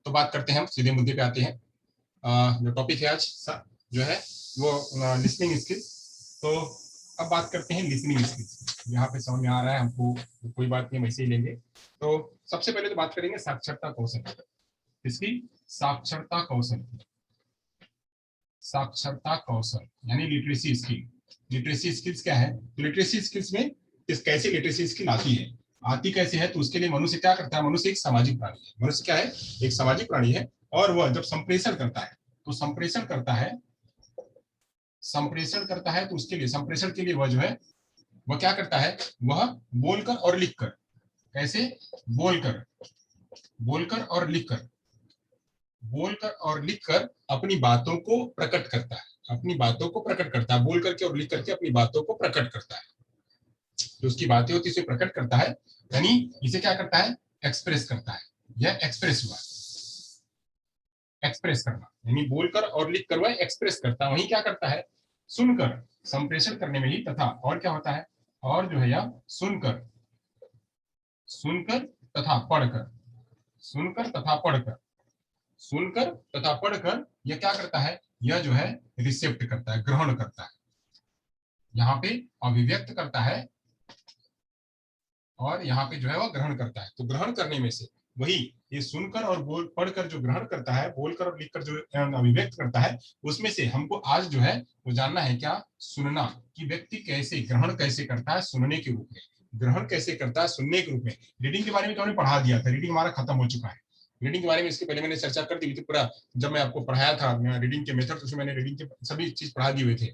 तो बात करते हैं, हम सीधे मुद्दे पे आते हैं। जो टॉपिक है आज जो है वो लिसनिंग स्किल्स। तो अब बात करते हैं लिसनिंग स्किल्स। यहाँ पे समझ में आ रहा है हमको, तो कोई बात नहीं, वैसे ही लेंगे। तो सबसे पहले तो बात करेंगे साक्षरता कौशल। इसकी साक्षरता कौशल, साक्षरता कौशल यानी लिटरेसी स्किल। लिटरेसी स्किल्स क्या है? तो लिटरेसी स्किल्स में इस कैसे लिटरेसी स्किल आती है, आती कैसे है? तो उसके लिए मनुष्य क्या करता है? मनुष्य एक सामाजिक प्राणी है। मनुष्य क्या है? एक सामाजिक प्राणी है। और वह जब संप्रेषण करता है, तो संप्रेषण करता है, संप्रेषण करता है, तो उसके लिए, संप्रेषण के लिए वह जो है वह क्या करता है? वह बोलकर और लिखकर, कैसे? बोलकर, बोलकर और लिखकर, बोलकर और लिखकर अपनी बातों को प्रकट करता है, अपनी बातों को प्रकट करता है, बोल करके और लिख करके अपनी बातों को प्रकट करता है। जो उसकी बातें होती है उसे प्रकट करता है, यानी इसे क्या करता है? एक्सप्रेस करता है। यह एक्सप्रेस हुआ, एक्सप्रेस करना, यानी बोलकर और लिख कर वह एक्सप्रेस करता है। वही क्या करता है? सुनकर, संप्रेषण करने में ही, तथा और क्या होता है? और जो है यह सुनकर, सुनकर तथा पढ़कर, सुनकर तथा पढ़कर, सुनकर तथा पढ़कर यह क्या करता है? यह जो है रिसेप्ट करता है, ग्रहण करता है। यहाँ पे अभिव्यक्त करता है और यहाँ पे जो है वह ग्रहण करता है। तो ग्रहण करने में से वही ये सुनकर और बोल पढ़कर जो ग्रहण करता है, बोलकर और लिखकर जो अभिव्यक्त करता है, उसमें से हमको आज जो है वो जानना है क्या? सुनना, कि व्यक्ति कैसे ग्रहण कैसे करता है सुनने के रूप में, ग्रहण कैसे करता है सुनने के रूप में। रीडिंग के बारे में तो हमने पढ़ा दिया था, रीडिंग हमारा खत्म हो चुका है। रीडिंग के बारे में इसके पहले मैंने चर्चा कर दी थी पूरा, जब मैं आपको पढ़ाया था रीडिंग के मेथड, उसमें मैंने रीडिंग के सभी चीज पढ़ा दिए हुए थे।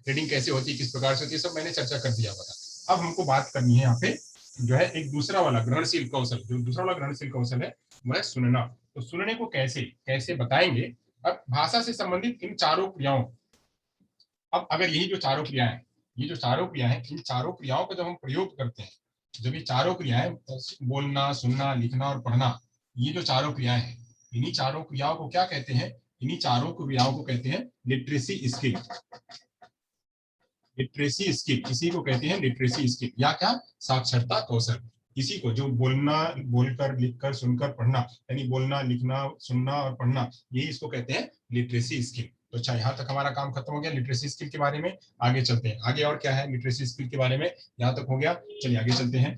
रीडिंग कैसे होती है, किस प्रकार से होती है, सब मैंने चर्चा कर दिया था। अब हमको बात करनी है यहाँ पे जो है एक दूसरा वाला ग्रहणशील कौशल। जो दूसरा वाला ग्रहणशील कौशल है वह सुनना। तो सुनने को कैसे कैसे बताएंगे? अब भाषा से संबंधित इन चारों क्रियाओं, अब अगर यही जो चारों क्रियाएं हैं, ये जो चारों क्रिया है, इन चारों क्रियाओं का जब हम प्रयोग करते हैं, जब ये चारों क्रियाएं बोलना, सुनना, लिखना और पढ़ना, ये जो चारों क्रियाएं हैं, इन्हीं चारों क्रियाओं को क्या कहते हैं? इन्हीं चारों क्रियाओं को कहते हैं लिटरेसी स्किल। लिटरेसी स्किल, इसी को कहते हैं लिटरेसी स्किल, या क्या? साक्षरता कौशल। इसी को जो बोलना, बोलकर, लिखकर, सुनकर, पढ़ना, यानी बोलना, लिखना, सुनना और पढ़ना, यही इसको कहते हैं लिटरेसी स्किल। तो अच्छा, यहाँ तक हमारा काम खत्म हो गया लिटरेसी स्किल के बारे में। आगे चलते हैं, आगे और क्या है लिटरेसी स्किल के बारे में, यहाँ तक हो गया। चलिए आगे चलते हैं,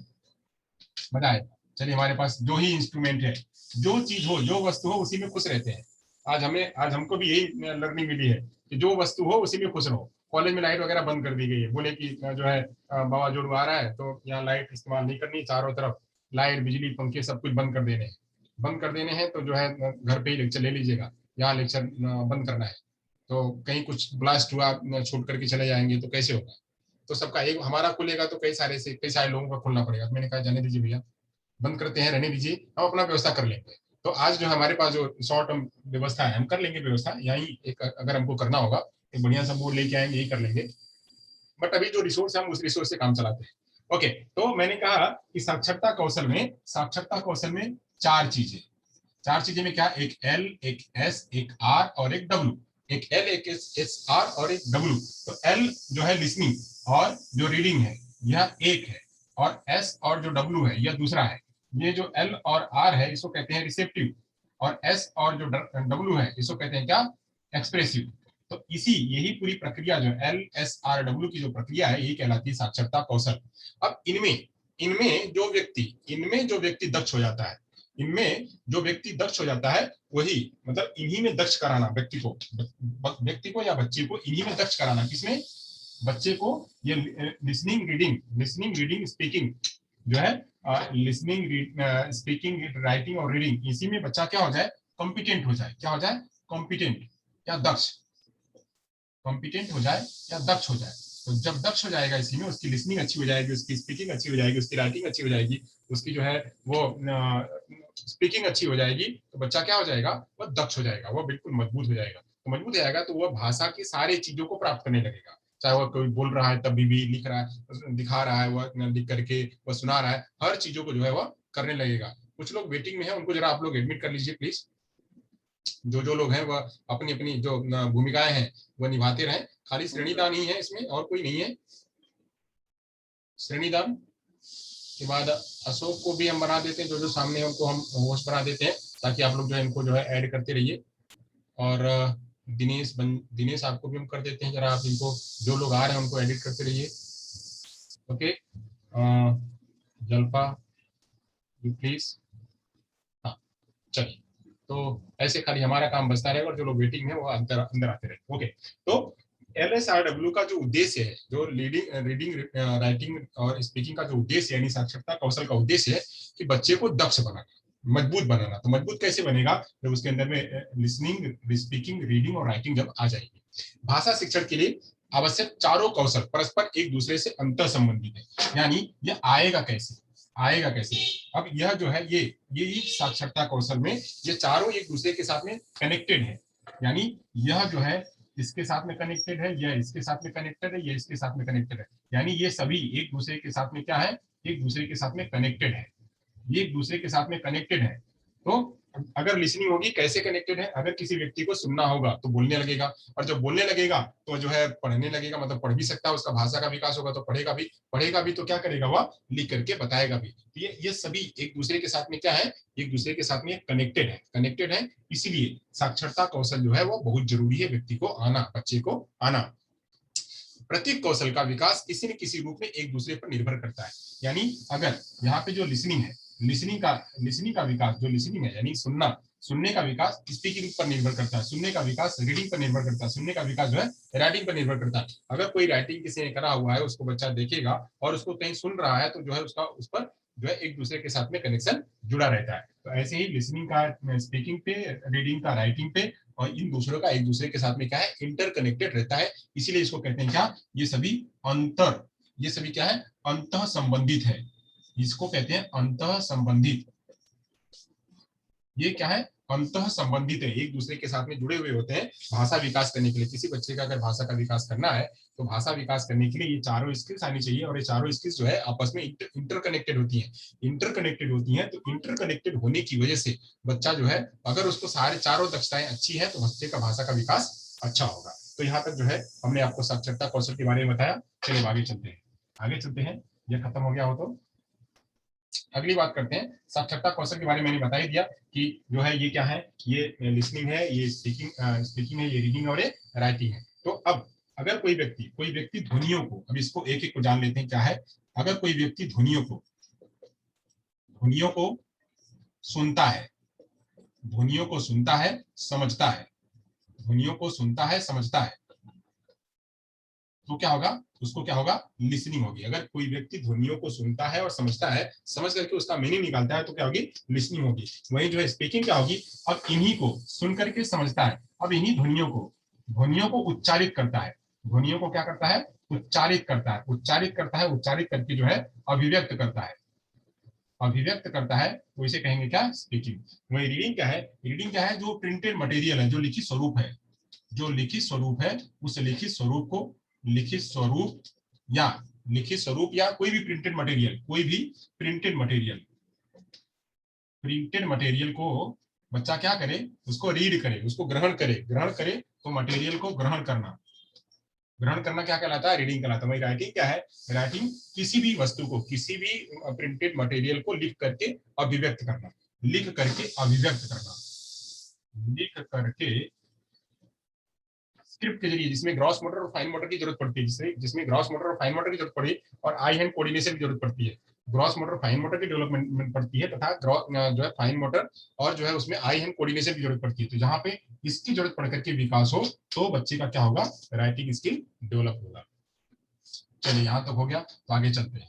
मजा आएगा। चलिए, हमारे पास जो ही इंस्ट्रूमेंट है, जो चीज हो, जो वस्तु हो, उसी में खुश रहते हैं। आज हमको भी यही लर्निंग मिली है कि जो वस्तु हो उसी में खुश रहो। कॉलेज में लाइट वगैरह बंद कर दी गई है, बोले कि जो है बाबा जोड़ आ रहा है तो यहाँ लाइट इस्तेमाल नहीं करनी, चारों तरफ लाइट, बिजली, पंखे सब कुछ बंद कर देने हैं। बंद कर देने हैं तो जो है घर पे ही लेक्चर ले लीजिएगा, यहाँ लेक्चर बंद करना है। तो कहीं कुछ ब्लास्ट हुआ, छूट करके चले जाएंगे तो कैसे होगा? तो सबका एक हमारा खुलेगा तो कई सारे लोगों का खुलना पड़ेगा। मैंने कहा जाने दीजिए भैया, बंद करते हैं, रहने दीजिए, हम अपना व्यवस्था कर लेंगे। तो आज जो हमारे पास जो शॉर्ट टर्म व्यवस्था है, हम कर लेंगे व्यवस्था। यही एक अगर हमको करना होगा, एक बढ़िया सा बोर्ड लेके आएंगे, यही कर लेंगे। बट अभी जो रिसोर्स है हम उस रिसोर्स से काम चलाते हैं। ओके, तो मैंने कहा कि साक्षरता कौशल में चार चीजें, चार चीजें में क्या? एक एल, एक एस, एक आर और एक डब्ल्यू। एक एल, एक एस आर और एक डब्ल्यू। तो एल जो है लिसनिंग और जो रीडिंग है, यह एक है, और एस और जो डब्ल्यू है यह दूसरा है। ये जो एल और आर है इसको कहते हैं रिसेप्टिव, और एस और जो डब्ल्यू है इसको कहते हैं क्या? एक्सप्रेसिव। तो इसी यही पूरी प्रक्रिया जो एल एस आर डब्ल्यू की जो प्रक्रिया है, यही कहलाती है साक्षरता कौशल। अब इनमें इनमें जो व्यक्ति दक्ष हो जाता है, इनमें जो व्यक्ति दक्ष हो जाता है, वही मतलब इन्हीं में दक्ष कराना व्यक्ति को या बच्चे को इन्हीं में दक्ष कराना। किसमें? बच्चे को। ये लिसनिंग रीडिंग स्पीकिंग जो है, लिसनिंग, स्पीकिंग, राइटिंग और रीडिंग, इसी में बच्चा क्या हो जाए? कॉम्पिटेंट हो जाए। क्या हो जाए? कॉम्पिटेंट या दक्ष, कॉम्पिटेंट हो जाए या दक्ष हो जाए। तो जब दक्ष हो जाएगा इसी में, उसकी लिसनिंग अच्छी हो जाएगी, उसकी स्पीकिंग अच्छी हो जाएगी, उसकी राइटिंग अच्छी हो जाएगी, उसकी जो है वो स्पीकिंग अच्छी हो जाएगी, तो बच्चा क्या हो जाएगा? वह दक्ष हो जाएगा, वह बिल्कुल मजबूत हो जाएगा। तो मजबूत हो जाएगा तो वह भाषा की सारी चीजों को प्राप्त करने लगेगा। चाहे वह कोई बोल रहा है तभी भी, लिख रहा है, दिखा रहा है, वह लिख करके वह सुना रहा है, हर चीजों को जो है वह करने लगेगा। कुछ लोग वेटिंग में है, उनको जरा आप लोग एडमिट कर लीजिए प्लीज। जो लोग हैं वह अपनी अपनी जो भूमिकाएं हैं वह निभाते रहें। खाली श्रेणीदान ही है इसमें, और कोई नहीं है। श्रेणीदान के बाद अशोक को भी हम बना देते हैं, जो सामने उनको हम होस्ट बना देते हैं। ताकि आप लोग जो है इनको जो है ऐड करते रहिए। और दिनेश आपको भी हम कर देते हैं, जरा आप इनको जो लोग आ रहे हैं उनको एडिट करते रहिए। Okay, जल्पा you please. हाँ चलिए, तो ऐसे खाली हमारा काम बचता रहेगा और जो लोग वेटिंग है वो अंदर अंदर आते रहेंगे। ओके, तो LSRW का जो उद्देश्य है, जो रीडिंग राइटिंग और स्पीकिंग का जो उद्देश्य है, यानी साक्षरता कौशल का उद्देश्य है कि बच्चे को दक्ष बनाना, मजबूत बनाना। तो मजबूत कैसे बनेगा? जब उसके अंदर में लिसनिंग, स्पीकिंग, रीडिंग और राइटिंग जब आ जाएगी। भाषा शिक्षण के लिए आवश्यक चारों कौशल परस्पर एक दूसरे से अंतर संबंधित है। यानी ये आएगा कैसे, आएगा कैसे? अब यह जो है ये साक्षरता कौशल में ये चारों एक दूसरे के साथ में कनेक्टेड है। यानी यह जो है इसके साथ में कनेक्टेड है, यह इसके साथ में कनेक्टेड है, यह इसके साथ में कनेक्टेड है। यानी ये सभी एक दूसरे के साथ में क्या है? एक दूसरे के साथ में कनेक्टेड है। ये एक दूसरे के साथ में कनेक्टेड है। तो अगर लिसनिंग होगी, कैसे कनेक्टेड है? अगर किसी व्यक्ति को सुनना होगा तो बोलने लगेगा, और जब बोलने लगेगा तो जो है पढ़ने लगेगा, मतलब पढ़ भी सकता है, उसका भाषा का विकास होगा तो पढ़ेगा भी तो क्या करेगा? वह लिख करके बताएगा भी। तो ये सभी एक दूसरे के साथ में क्या है? एक दूसरे के साथ में कनेक्टेड है। इसीलिए साक्षरता कौशल जो है वो बहुत जरूरी है व्यक्ति को आना, बच्चे को आना। प्रत्येक कौशल का विकास किसी न किसी रूप में एक दूसरे पर निर्भर करता है। यानी अगर यहाँ पे जो लिसनिंग है, लिसनिंग का विकास, जो लिसनिंग है यानी सुनने का विकास स्पीकिंग पर निर्भर करता है, सुनने का विकास रीडिंग पर निर्भर करता है, सुनने का विकास जो है राइटिंग पर निर्भर करता है। अगर कोई राइटिंग किसी ने करा हुआ है, उसको बच्चा देखेगा और उसको कहीं सुन रहा है, तो जो है उसका उस पर जो है एक दूसरे के साथ में कनेक्शन जुड़ा रहता है। तो ऐसे ही लिसनिंग का स्पीकिंग पे, रीडिंग का राइटिंग पे, और इन दूसरों का एक दूसरे के साथ में क्या है? इंटरकनेक्टेड रहता है। इसीलिए इसको कहते हैं क्या? ये सभी क्या है? अंतः संबंधित है। इसको कहते हैं अंतः संबंधित। ये क्या है? अंतः संबंधित है, एक दूसरे के साथ में जुड़े हुए होते हैं। भाषा विकास करने के लिए, किसी बच्चे का अगर भाषा का विकास करना है तो भाषा विकास करने के लिए ये चारों स्किल्स आनी चाहिए, और ये चारों स्किल्स जो है आपस में इंटरकनेक्टेड होती हैं। तो इंटरकनेक्टेड होने की वजह से बच्चा जो है, अगर उसको सारे चारों दक्षताएं अच्छी है तो बच्चे का भाषा का विकास अच्छा होगा। तो यहाँ तक जो है हमने आपको साक्षरता कौशल के बारे में बताया। चलिए आगे चलते हैं। यह खत्म हो गया हो तो अगली बात करते हैं। साक्षरता कौशल के बारे में मैंने बता ही दिया कि जो है ये क्या है? ये लिसनिंग है, ये स्पीकिंग है, ये रीडिंग और ये राइटिंग है। तो अब अगर कोई व्यक्ति ध्वनियों को, अब इसको एक एक को जान लेते हैं क्या है। अगर कोई व्यक्ति ध्वनियों को सुनता है, ध्वनियों को सुनता है, समझता है, ध्वनियों को सुनता है, समझता है, तो क्या होगा? उसको क्या होगा? लिसनिंग होगी। अगर कोई व्यक्ति ध्वनियों को सुनता है और समझता है, समझ करके उसका मीनिंग निकालता है, तो क्या होगी? लिसनिंग होगी। वही जो है स्पीकिंग क्या होगी? अब इन्हीं को सुन करके समझता है, अब इन्हीं ध्वनियों को उच्चारित करता है। ध्वनियों को क्या करता है? उच्चारित करता है, उच्चारित करके जो है अभिव्यक्त करता है, तो इसे कहेंगे क्या? स्पीकिंग। वही रीडिंग क्या है? जो प्रिंटेड मटेरियल है, जो लिखित स्वरूप है, उस लिखित स्वरूप या कोई भी प्रिंटेड मटेरियल को बच्चा क्या करे? उसको रीड करे, उसको ग्रहण करे। तो मटेरियल को ग्रहण करना क्या कहलाता है? रीडिंग कहलाता है। वही राइटिंग क्या है? राइटिंग किसी भी वस्तु को, किसी भी प्रिंटेड मटेरियल को लिख करके अभिव्यक्त करना, लिख करके स्क्रिप्ट के जरिए, जिसमें ग्रॉस मोटर और फाइन मोटर की जरूरत पड़ती है, जिसमें ग्रॉस मोटर और फाइन मोटर की जरूरत पड़ी और आई हैंड कोऑर्डिनेशन की जरूरत पड़ती है। ग्रॉस मोटर फाइन मोटर की डेवलपमेंट पड़ती है, तथा जो है फाइन मोटर और जो है उसमें आई हैंड कोऑर्डिनेशन की जरूरत पड़ती है। तो जहां पे इसकी जरूरत पड़ करके विकास हो, तो बच्चे का क्या होगा? राइटिंग स्किल डेवलप होगा। चलिए यहाँ तक हो गया, तो आगे चलते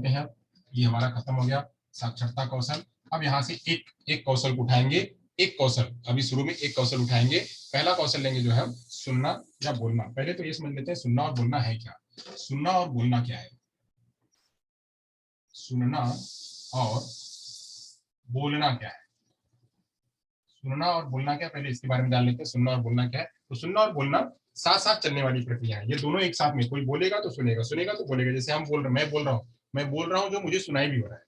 हैं। अब ये हमारा खत्म हो गया साक्षरता कौशल। अब यहाँ से एक एक कौशल को उठाएंगे। अभी शुरू में एक कौशल उठाएंगे। पहला कौशल लेंगे जो है हम सुनना या बोलना। पहले तो ये समझ लेते हैं सुनना और बोलना है क्या। सुनना और बोलना क्या है? सुनना और बोलना क्या है? सुनना और बोलना क्या, पहले इसके बारे में जान लेते हैं। सुनना और बोलना क्या है? तो सुनना और बोलना साथ साथ चलने वाली प्रक्रिया है। ये दोनों एक साथ में, कोई बोलेगा तो सुनेगा, सुनेगा तो बोलेगा। जैसे हम बोल रहे, मैं बोल रहा हूँ जो मुझे सुनाई भी हो रहा है,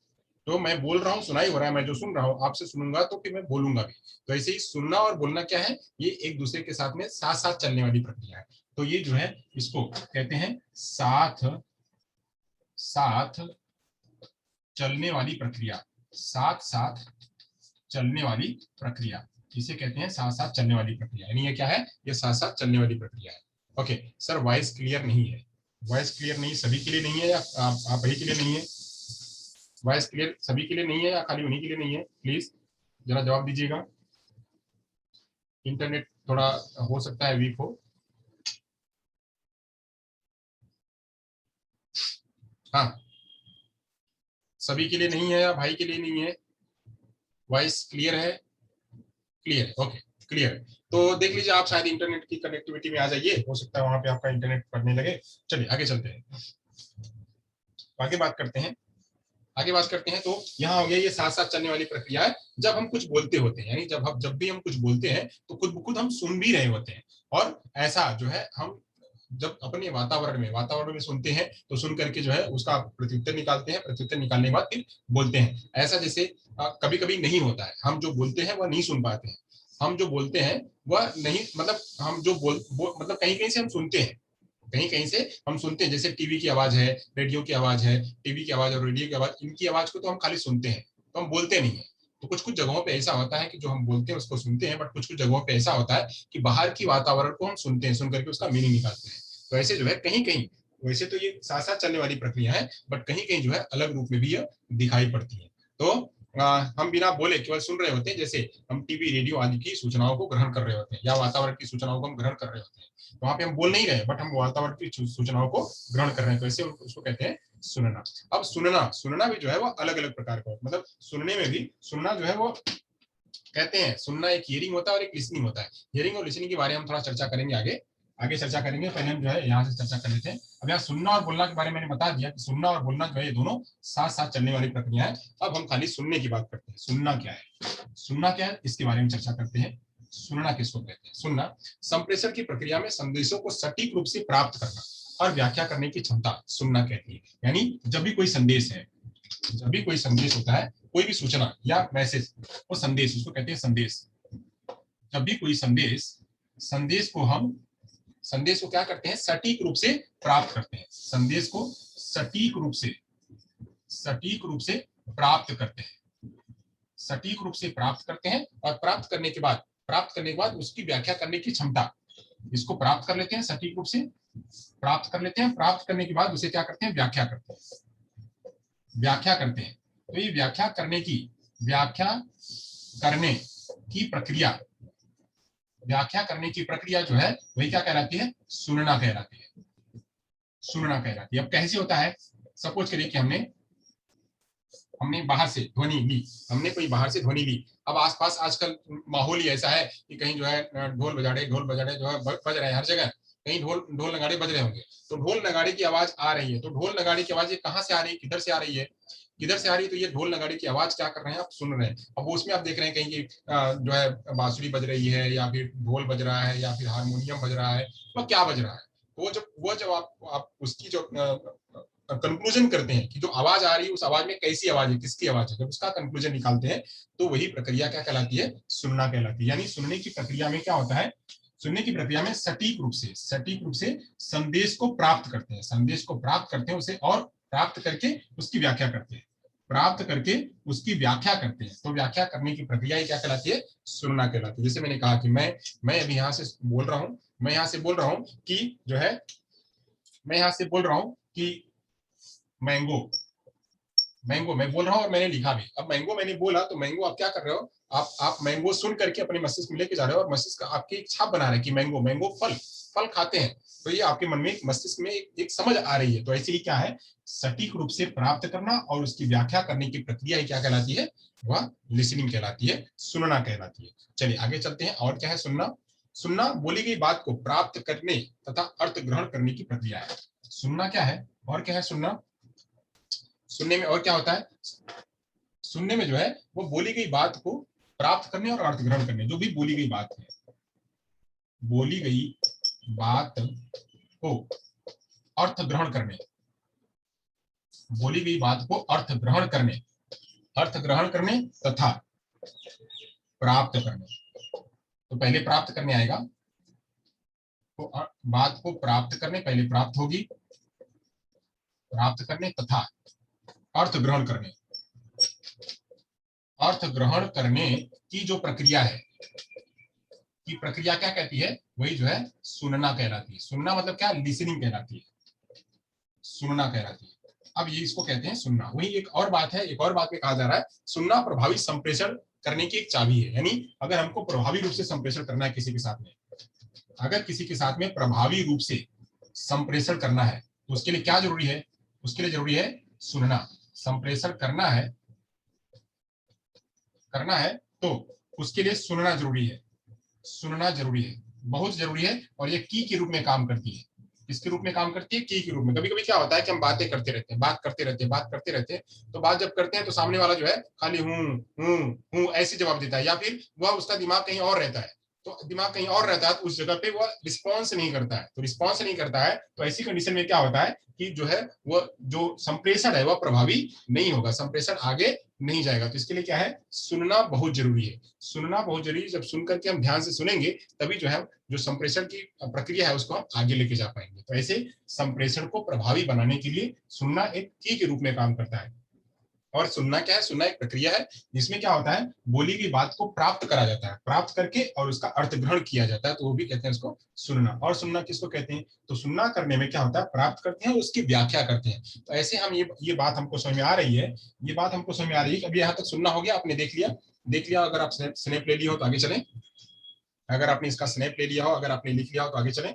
तो मैं बोल रहा हूँ, सुनाई हो रहा है, मैं जो सुन रहा हूँ आपसे सुनूंगा तो फिर मैं बोलूंगा भी। तो ऐसे ही सुनना और बोलना क्या है? ये एक दूसरे के साथ में साथ साथ चलने वाली प्रक्रिया है। तो ये जो है इसको कहते हैं साथ साथ चलने वाली प्रक्रिया। साथ साथ चलने वाली प्रक्रिया, इसे कहते हैं साथ साथ चलने वाली प्रक्रिया। यानी ये क्या है, ये साथ साथ चलने वाली प्रक्रिया है। ओके सर, वॉइस क्लियर नहीं है, वॉइस क्लियर नहीं सभी के लिए नहीं है या आप ही के लिए नहीं है? वॉइस क्लियर सभी के लिए नहीं है या खाली उन्हीं के लिए नहीं है? प्लीज जरा जवाब दीजिएगा। इंटरनेट थोड़ा हो सकता है वीक हो। हाँ, सभी के लिए नहीं है या भाई के लिए नहीं है? वॉइस क्लियर है? क्लियर है, ओके क्लियर है। तो देख लीजिए, आप शायद इंटरनेट की कनेक्टिविटी में आ जाइए, हो सकता है वहां पे आपका इंटरनेट पढ़ने लगे। चलिए आगे चलते हैं, आगे बात करते हैं, आगे बात करते हैं। तो यहाँ हो गया, ये साथ साथ चलने वाली प्रक्रिया है जब हम कुछ बोलते होते हैं, यानी जब भी हम कुछ बोलते हैं तो खुद ब खुद हम सुन भी रहे होते हैं। और ऐसा जो है, हम जब अपने वातावरण में सुनते हैं तो सुन करके जो है उसका प्रत्युत्तर निकालते हैं, प्रत्युत्तर निकालने के बाद फिर बोलते हैं। ऐसा जैसे कभी कभी नहीं होता है, हम जो बोलते हैं वह नहीं सुन पाते हैं, हम जो बोलते हैं वह नहीं, मतलब हम जो मतलब कहीं कहीं से हम सुनते हैं, कहीं कहीं से हम सुनते हैं। जैसे टीवी की आवाज है, रेडियो की आवाज है, टीवी की आवाज और रेडियो की आवाज, इनकी आवाज को तो हम खाली सुनते हैं, तो हम बोलते नहीं है। तो कुछ कुछ जगहों पे ऐसा होता है कि जो हम बोलते हैं उसको सुनते हैं, बट कुछ कुछ जगहों पे ऐसा होता है कि बाहर की वातावरण को हम सुनते हैं, सुन करके उसका मीनिंग निकालते हैं। तो ऐसे जो है कहीं कहीं, वैसे तो ये साथ साथ चलने वाली प्रक्रिया है, बट कहीं कहीं जो है अलग रूप में भी यह दिखाई पड़ती है। तो हम बिना बोले केवल सुन रहे होते हैं, जैसे हम टीवी रेडियो आदि की सूचनाओं को ग्रहण कर रहे होते हैं, या वातावरण की सूचनाओं को हम ग्रहण कर रहे होते हैं। वहां पे हम बोल नहीं रहे, बट हम वातावरण की सूचनाओं को ग्रहण कर रहे हैं, तो ऐसे उसको कहते हैं सुनना। अब सुनना, सुनना भी जो है वो अलग अलग प्रकार का, मतलब सुनने में भी, सुनना जो है वो कहते हैं, सुनना एक हियरिंग होता है और एक लिसनिंग होता है। हियरिंग और लिसनिंग के बारे में हम थोड़ा चर्चा करेंगे आगे, आगे चर्चा करेंगे। पहले हम जो है यहाँ से चर्चा कर लेते हैं। अब यहाँ सुनना और बोलना के बारे में मैंने बता दिया कि सुनना और बोलना जो है ये दोनों साथ साथ चलने वाली प्रक्रिया है। अब हम खाली सुनने की बात करते हैं, सुनना क्या है, सुनना क्या है इसके बारे में चर्चा करते हैं। सुनना किसको कहते हैं? सुनना संप्रेषण की प्रक्रिया में संदेशों को सटीक रूप से प्राप्त करना और व्याख्या करने की क्षमता सुनना कहती है। यानी जब भी कोई संदेश है, जब भी कोई संदेश होता है, कोई भी सूचना या मैसेज, वो संदेश, उसको कहते हैं संदेश। जब भी कोई संदेश, संदेश को हम, संदेश को क्या करते हैं, सटीक रूप से प्राप्त करते हैं, संदेश को सटीक रूप से, सटीक रूप से प्राप्त करते हैं, सटीक रूप से प्राप्त करते हैं। और प्राप्त करने के बाद, प्राप्त करने के बाद उसकी व्याख्या करने की क्षमता, इसको प्राप्त कर लेते हैं, सटीक रूप से प्राप्त कर लेते हैं, प्राप्त करने के बाद उसे क्या करते हैं, व्याख्या करते हैं, व्याख्या करते हैं। तो ये व्याख्या करने की, व्याख्या करने की प्रक्रिया, व्याख्या करने की प्रक्रिया जो है वही क्या कहलाती है, सुनना कहलाती है, सुनना कहलाती है। अब कैसे होता है, सपोज करिए कि हमने हमने बाहर से ध्वनि ली, हमने कोई बाहर से ध्वनि ली। अब आसपास आजकल माहौल ही ऐसा है कि कहीं जो है ढोल बजाड़े जो है बज रहे हैं हर जगह, कहीं ढोल ढोल नगाड़े बज रहे होंगे, तो ढोल नगाड़े की आवाज आ रही है। तो ढोल नगाड़े की आवाज ये कहाँ से आ रही है, किधर से आ रही है, किधर से आ रही है? तो ये ढोल नगाड़े की आवाज क्या कर रहे हैं, आप सुन रहे हैं। अब उसमें आप देख रहे हैं कहीं की जो है बांसुरी बज रही है, या फिर ढोल बज रहा है, या फिर हारमोनियम बज रहा है, तो क्या बज रहा है? तो वो जब आप उसकी जो कंक्लूजन करते हैं कि जो आवाज आ रही है उस आवाज में कैसी आवाज है, किसकी आवाज है, जब उसका कंक्लूजन निकालते हैं तो वही प्रक्रिया क्या कहलाती है, सुनना कहलाती है। यानी सुनने की प्रक्रिया में क्या होता है, सुनने की प्रक्रिया में सटीक रूप से, सटीक रूप से संदेश को प्राप्त करते हैं, संदेश को प्राप्त करते हैं, उसे और प्राप्त करके उसकी व्याख्या करते हैं, प्राप्त करके उसकी व्याख्या करते हैं। तो व्याख्या करने की प्रक्रिया ही क्या कहलाती है, सुनना कहलाती है। जैसे मैंने कहा कि मैं अभी यहाँ से बोल रहा हूँ, मैं यहाँ से बोल रहा हूँ कि जो है, मैं यहाँ से बोल रहा हूँ कि मैंगो, मैंगो मैं बोल रहा हूँ और मैंने लिखा भी। अब मैंगो मैंने बोला, तो मैंगो आप क्या कर रहे हो, आप मैंगो सुन करके अपने मस्तिष्क में लेके जा रहे हो, और मस्तिष्क आपकी एक छाप बना रहा है कि मैंगो, मैंगो फल, फल खाते हैं। तो ये आपके मन में, मस्तिष्क में एक समझ आ रही है। तो ऐसे ही क्या है, सटीक रूप से प्राप्त करना और उसकी व्याख्या करने की प्रक्रिया ही क्या कहलाती है, वह लिसनिंग कहलाती है, सुनना कहलाती है। चलिए आगे चलते हैं। और क्या है सुनना, सुनना बोली गई बात को प्राप्त करने तथा अर्थ ग्रहण करने की प्रक्रिया है। सुनना क्या है, और क्या है सुनना, सुनने में और क्या होता है, सुनने में जो है वो बोली गई बात को प्राप्त करने और अर्थ ग्रहण करने, जो भी बोली गई बात है, बोली गई बात को अर्थ ग्रहण करने, बोली गई बात को अर्थ ग्रहण करने, अर्थ ग्रहण करने तथा प्राप्त करने। तो पहले प्राप्त करने आएगा, तो बात को प्राप्त करने, पहले प्राप्त होगी, प्राप्त करने तथा अर्थ ग्रहण करने, अर्थ ग्रहण करने की जो प्रक्रिया है, की प्रक्रिया क्या कहती है, वही जो है सुनना कहलाती है। सुनना मतलब क्या, लिसनिंग कहलाती है, सुनना कहलाती है। अब ये इसको कहते हैं सुनना। वही एक और बात है, एक और बात में कहा जा रहा है सुनना प्रभावी संप्रेषण करने की एक चाबी है। यानी अगर हमको प्रभावी रूप से संप्रेषण करना है किसी के साथ में, अगर किसी के साथ में प्रभावी रूप से संप्रेषण करना है तो उसके लिए क्या जरूरी है, उसके लिए जरूरी है सुनना। संप्रेषण करना है तो उसके लिए सुनना जरूरी है, सुनना जरूरी है, बहुत जरूरी है। और ये की के रूप में काम करती है। किसके रूप में काम करती है, की के रूप में। कभी कभी क्या होता है कि हम बातें करते रहते हैं, बात करते रहते हैं, तो बात जब करते हैं तो सामने वाला जो है खाली हूं ऐसे जवाब देता है, या फिर वह उसका दिमाग कहीं और रहता है। तो दिमाग कहीं और रहता है तो उस जगह पे वह रिस्पॉन्स नहीं करता है। तो रिस्पॉन्स नहीं करता है तो ऐसी कंडीशन में क्या होता है कि जो है वह जो संप्रेषण है वह प्रभावी नहीं होगा, संप्रेषण आगे नहीं जाएगा। तो इसके लिए क्या है, सुनना बहुत जरूरी है। सुनना बहुत जरूरी है। जब सुन करके हम ध्यान से सुनेंगे तभी जो है जो संप्रेषण की प्रक्रिया है उसको हम आगे लेके जा पाएंगे। तो ऐसे संप्रेषण को प्रभावी बनाने के लिए सुनना एक की के रूप में काम करता है। और सुनना क्या है, सुनना एक प्रक्रिया है जिसमें क्या होता है, बोली हुई बात को प्राप्त करा जाता है, प्राप्त करके और उसका अर्थ ग्रहण किया जाता है, तो वो भी कहते हैं उसको सुनना। और सुनना किसको कहते हैं, तो सुनना करने में क्या होता है, प्राप्त करते हैं, उसकी व्याख्या करते हैं। तो ऐसे हम ये बात हमको समझ में आ रही है, ये बात हमको समझ में आ रही है। अभी यहाँ तक सुनना हो गया, आपने देख लिया। अगर आप स्नैप ले लिया हो तो आगे चलें। अगर आपने इसका स्नैप ले लिया हो, अगर आपने लिख लिया हो तो आगे चलें।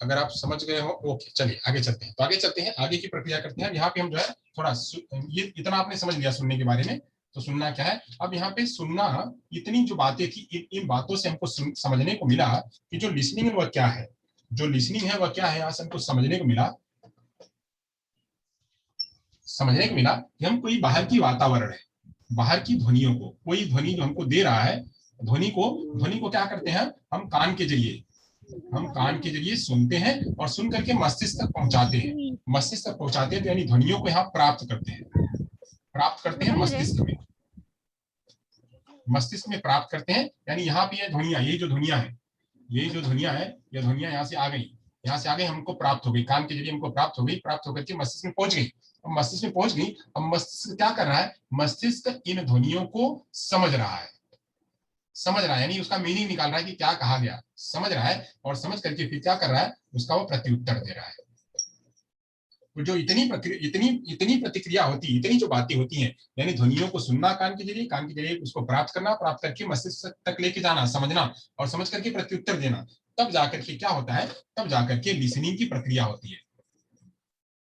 अगर आप समझ गए हो, ओके, चलिए आगे चलते हैं। तो आगे चलते हैं, आगे की प्रक्रिया करते हैं। यहाँ पे हम जो है थोड़ा ये इतना आपने समझ लिया सुनने के बारे में। तो सुनना क्या है, अब यहाँ पे सुनना, इतनी जो बातें थी, इन बातों से हमको समझने को मिला कि जो लिसनिंग है वह क्या है, जो लिसनिंग है वह क्या है। यहाँ से हमको समझने को मिला कि हम कोई बाहर की वातावरण है, बाहर की ध्वनियों को, कोई ध्वनि जो हमको दे रहा है, ध्वनि को क्या करते हैं, हम कान के जरिए सुनते हैं और सुन करके मस्तिष्क तक पहुंचाते हैं। मस्तिष्क तक पहुंचाते हैं तो यानी ध्वनियों को यहाँ प्राप्त करते हैं मस्तिष्क में प्राप्त करते हैं। यानी यहाँ पे ये ध्वनियां, यही जो ध्वनियां है, ये ध्वनियां यहाँ से आ गई, हमको प्राप्त हो गई, कान के जरिए हमको प्राप्त हो गई, प्राप्त होकर के मस्तिष्क में पहुंच गई। अब मस्तिष्क में पहुंच गई, अब मस्तिष्क क्या कर रहा है, मस्तिष्क इन ध्वनियों को समझ रहा है, यानी उसका मीनिंग निकाल रहा है कि क्या कहा गया, समझ रहा है, और समझ करके फिर क्या कर रहा है, उसका वो प्रत्युत्तर दे रहा है। तो जो इतनी प्रतिक्रिया होती है, इतनी जो बातें होती हैं, यानी ध्वनियों को सुनना कान के जरिए उसको प्राप्त करना, प्राप्त करके मस्तिष्क तक लेके जाना, समझना, और समझ करके प्रत्युत्तर देना, तब जाकर के क्या होता है, तब जाकर के लिसनिंग की प्रक्रिया होती है।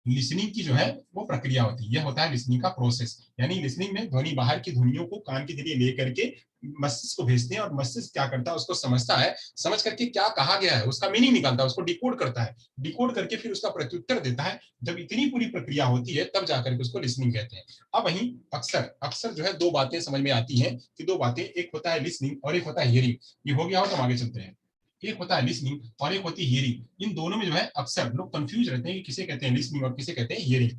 लिसनिंग की जो है वो प्रक्रिया होती है, यह होता है लिसनिंग का प्रोसेस। यानी लिसनिंग में ध्वनि, बाहर की ध्वनियों को कान के जरिए लेकर के मस्तिष्क को भेजते हैं, और मस्तिष्क क्या करता है, उसको समझता है, समझ करके क्या कहा गया है उसका मीनिंग निकालता है, उसको डिकोड करता है, डिकोड करके फिर उसका प्रत्युत्तर देता है। जब इतनी पूरी प्रक्रिया होती है तब जाकर के उसको लिसनिंग कहते हैं। अब वहीं अक्सर जो है दो बातें समझ में आती हैं कि दो बातें, एक होता है लिसनिंग और एक होता है हियरिंग। ये हो गया हो तो आगे चलते हैं। एक होता है लिसनिंग और एक होती है हियरिंग। इन दोनों में जो है अक्सर लोग कंफ्यूज रहते हैं कि किसे कहते हैं लिसनिंग और किसे कहते हैं हियरिंग,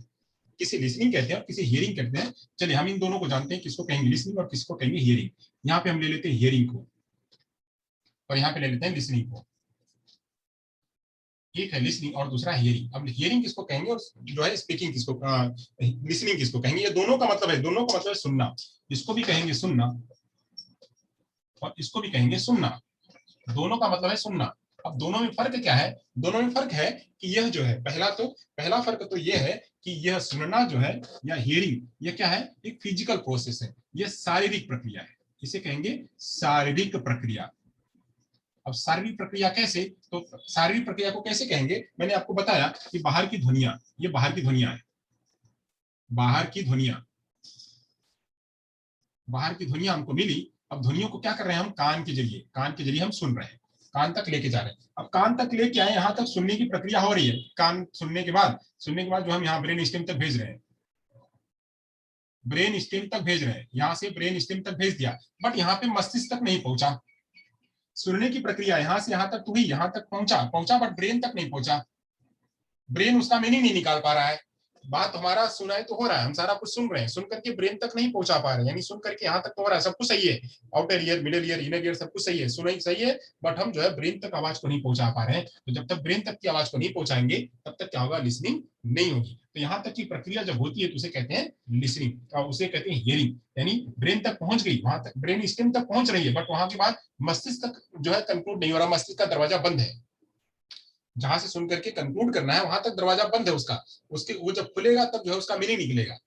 किसे लिसनिंग कहते हैं और किसे हियरिंग कहते हैं। चलिए हम इन दोनों को जानते हैं, किसको कहेंगे लिसनिंग और किसको कहेंगे हियरिंग। यहाँ पे हम ले लेते हैं हियरिंग को और यहाँ पे ले लेते हैं लिसनिंग को। एक है लिसनिंग और दूसरा हियरिंग। अब हियरिंग किसको कहेंगे और जो है स्पीकिंग किसको, लिसनिंग किसको कहेंगे। ये दोनों का मतलब है सुनना। इसको भी कहेंगे सुनना और इसको भी कहेंगे सुनना। दोनों का मतलब है सुनना। अब दोनों में फर्क क्या है, दोनों में फर्क है कि यह जो है, पहला फर्क तो यह है कि यह सुनना जो है या हियरिंग, यह क्या है, एक फिजिकल प्रोसेस है, यह शारीरिक प्रक्रिया है, इसे कहेंगे शारीरिक प्रक्रिया। अब शारीरिक प्रक्रिया कैसे, तो शारीरिक प्रक्रिया को कैसे कहेंगे, मैंने आपको बताया कि बाहर की ध्वनियां, ये बाहर की ध्वनियां है, बाहर की ध्वनियां हमको मिली। अब ध्वनियों को क्या कर रहे हैं हम, कान के जरिए हम सुन रहे हैं, कान तक लेके जा रहे हैं। अब कान तक लेके आए, यहाँ तक सुनने की प्रक्रिया हो रही है। कान सुनने के बाद जो हम यहाँ ब्रेन स्टेम तक भेज रहे हैं, यहाँ से ब्रेन स्टेम तक भेज दिया, बट यहाँ पे मस्तिष्क तक नहीं पहुंचा। सुनने की प्रक्रिया यहाँ से यहाँ तक हुई, यहाँ तक पहुंचा बट ब्रेन तक नहीं पहुंचा, ब्रेन उसका मीनिंग नहीं निकाल पा रहा है। बात हमारा सुनाई तो हो रहा है, हम सारा कुछ सुन रहे हैं, सुन करके ब्रेन तक नहीं पहुंचा पा रहे हैं, यानी सुन करके यहाँ तक तो हो रहा है, सब कुछ सही है, outer ear, middle ear, inner ear सब कुछ सही है, सुनाई सही है, बट हम जो है ब्रेन तक आवाज को नहीं पहुंचा पा रहे हैं। तो जब तक ब्रेन तक की आवाज को नहीं पहुंचाएंगे तब तक क्या होगा, लिसनिंग नहीं होगी। तो यहाँ तक की प्रक्रिया जब होती है तो उसे कहते हैं लिसनिंग और उसे कहते हैं हियरिंग, यानी ब्रेन तक पहुंच गई, वहां तक ब्रेन स्टेम तक पहुंच रही है, बट वहां के बाद मस्तिष्क तक जो है कंक्लूड नहीं हो रहा, मस्तिष्क का दरवाजा बंद है, जहां से सुन करके कंक्लूड करना है वहां तक दरवाजा बंद है उसका, उसके वो जब खुलेगा तब जो है उसका मीनिंग निकलेगा,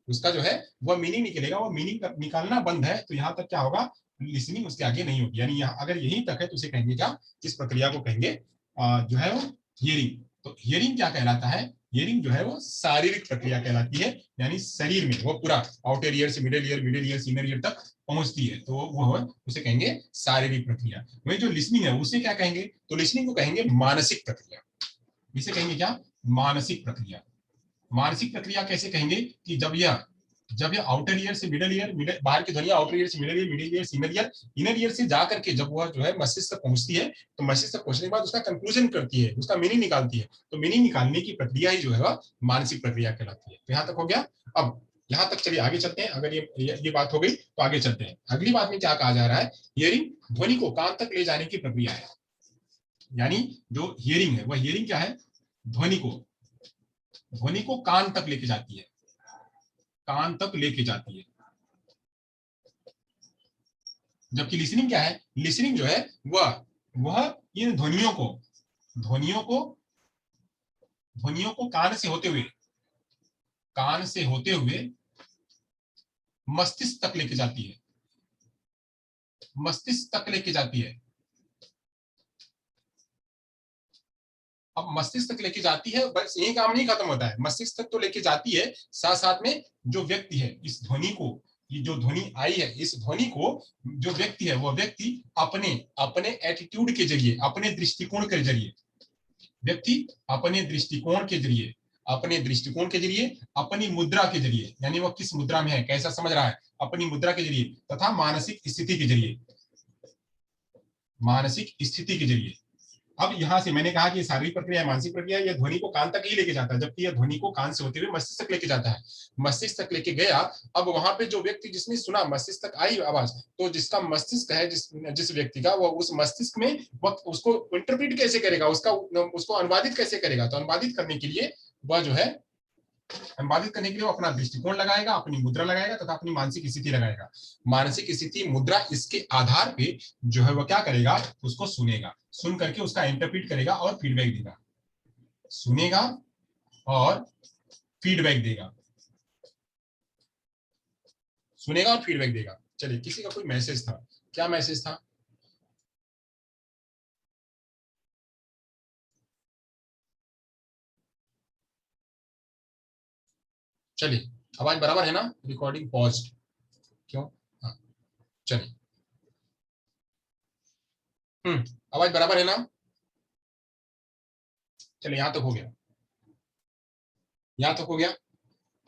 उसका जो है वह मीनिंग निकलेगा, वो मीनिंग निकालना बंद है, तो यहाँ तक क्या होगा, लिसनिंग उसके आगे नहीं होगी, यानी यहाँ अगर यहीं तक है तो उसे कहेंगे क्या, इस प्रक्रिया को कहेंगे जो है वो हियरिंग। तो हियरिंग क्या कहलाता है, हियरिंग जो है वो शारीरिक प्रक्रिया कहलाती है, यानी शरीर में वो पूरा आउटर ईयर से मिडिल ईयर से इनर ईयर तक पहुंचती है, तो वो उसे कहेंगे शारीरिक प्रक्रिया। वही जो लिसनिंग है उसे क्या कहेंगे, तो लिसनिंग को कहेंगे मानसिक प्रक्रिया, इसे कहेंगे क्या, मानसिक प्रक्रिया। मानसिक प्रक्रिया कैसे कहेंगे कि जब यह आउटर ईयर से मिडिल ईयर, बाहर की ध्वनिया आउटर ईयर से मिडिल ईयर से इनर ईयर से जाकर के जब वह जो है मस्तिष्क तक पहुंचती है, तो मस्तिष्क तक पहुंचने के बाद उसका कंक्लूजन करती है, उसका मीनिंग निकालती है, तो मीनिंग निकालने की प्रक्रिया ही जो है वह मानसिक प्रक्रिया कहलाती है। तो यहाँ तक हो गया। अब यहाँ तक चलिए आगे चलते हैं, अगर ये बात हो गई तो आगे चलते हैं, अगली बात में क्या कहा जा रहा है, हियरिंग ध्वनि को कान तक ले जाने की प्रक्रिया है, यानी जो हियरिंग है वह हियरिंग क्या है, ध्वनि को कान तक लेके जाती है, कान तक लेके जाती है। जबकि लिसनिंग क्या है, लिसनिंग जो है वह इन ध्वनियों को कान से होते हुए मस्तिष्क तक लेके जाती है, मस्तिष्क तक लेके जाती है। अब मस्तिष्क तक लेके जाती है, बस यही काम नहीं खत्म होता है, मस्तिष्क तक तो लेके जाती है, साथ साथ में जो व्यक्ति है इस ध्वनि को, ये जो ध्वनि आई है इस ध्वनि को जो व्यक्ति है वह व्यक्ति अपने अपने एटीट्यूड के जरिए, अपने दृष्टिकोण के जरिए, व्यक्ति अपने दृष्टिकोण के जरिए, अपनी मुद्रा के जरिए, यानी वह किस मुद्रा में है, कैसा समझ रहा है, अपनी मुद्रा के जरिए, तथा मानसिक स्थिति के जरिए, अब यहां से मैंने कहा कि शारीरिक प्रक्रिया, मानसिक प्रक्रिया, यह ध्वनि को कान तक ही लेके जाता है, जबकि यह ध्वनि को कान से होते हुए मस्तिष्क तक लेके जाता है, मस्तिष्क तक लेके गया। अब वहां पे जो व्यक्ति जिसने सुना, मस्तिष्क तक आई आवाज, तो जिसका मस्तिष्क है, जिस व्यक्ति का, वो उस मस्तिष्क में वह उसको इंटरप्रेट कैसे करेगा, उसको अनुवादित कैसे करेगा, तो अनुवादित करने के लिए वह जो है, अनुवादित करने के लिए वो अपना दृष्टिकोण लगाएगा, अपनी मुद्रा लगाएगा तथा अपनी मानसिक स्थिति लगाएगा, मानसिक स्थिति, मुद्रा, इसके आधार पे जो है वो क्या करेगा, उसको सुनेगा, सुन करके उसका इंटरप्रेट करेगा और फीडबैक देगा, सुनेगा और फीडबैक देगा, सुनेगा और फीडबैक देगा। चलिए, किसी का कोई मैसेज था, क्या मैसेज था, चलिए, आवाज बराबर है ना, रिकॉर्डिंग पॉज, क्यों, हाँ, चलिए, आवाज बराबर है ना, चलिए, यहां तक हो गया, यहां तक हो गया,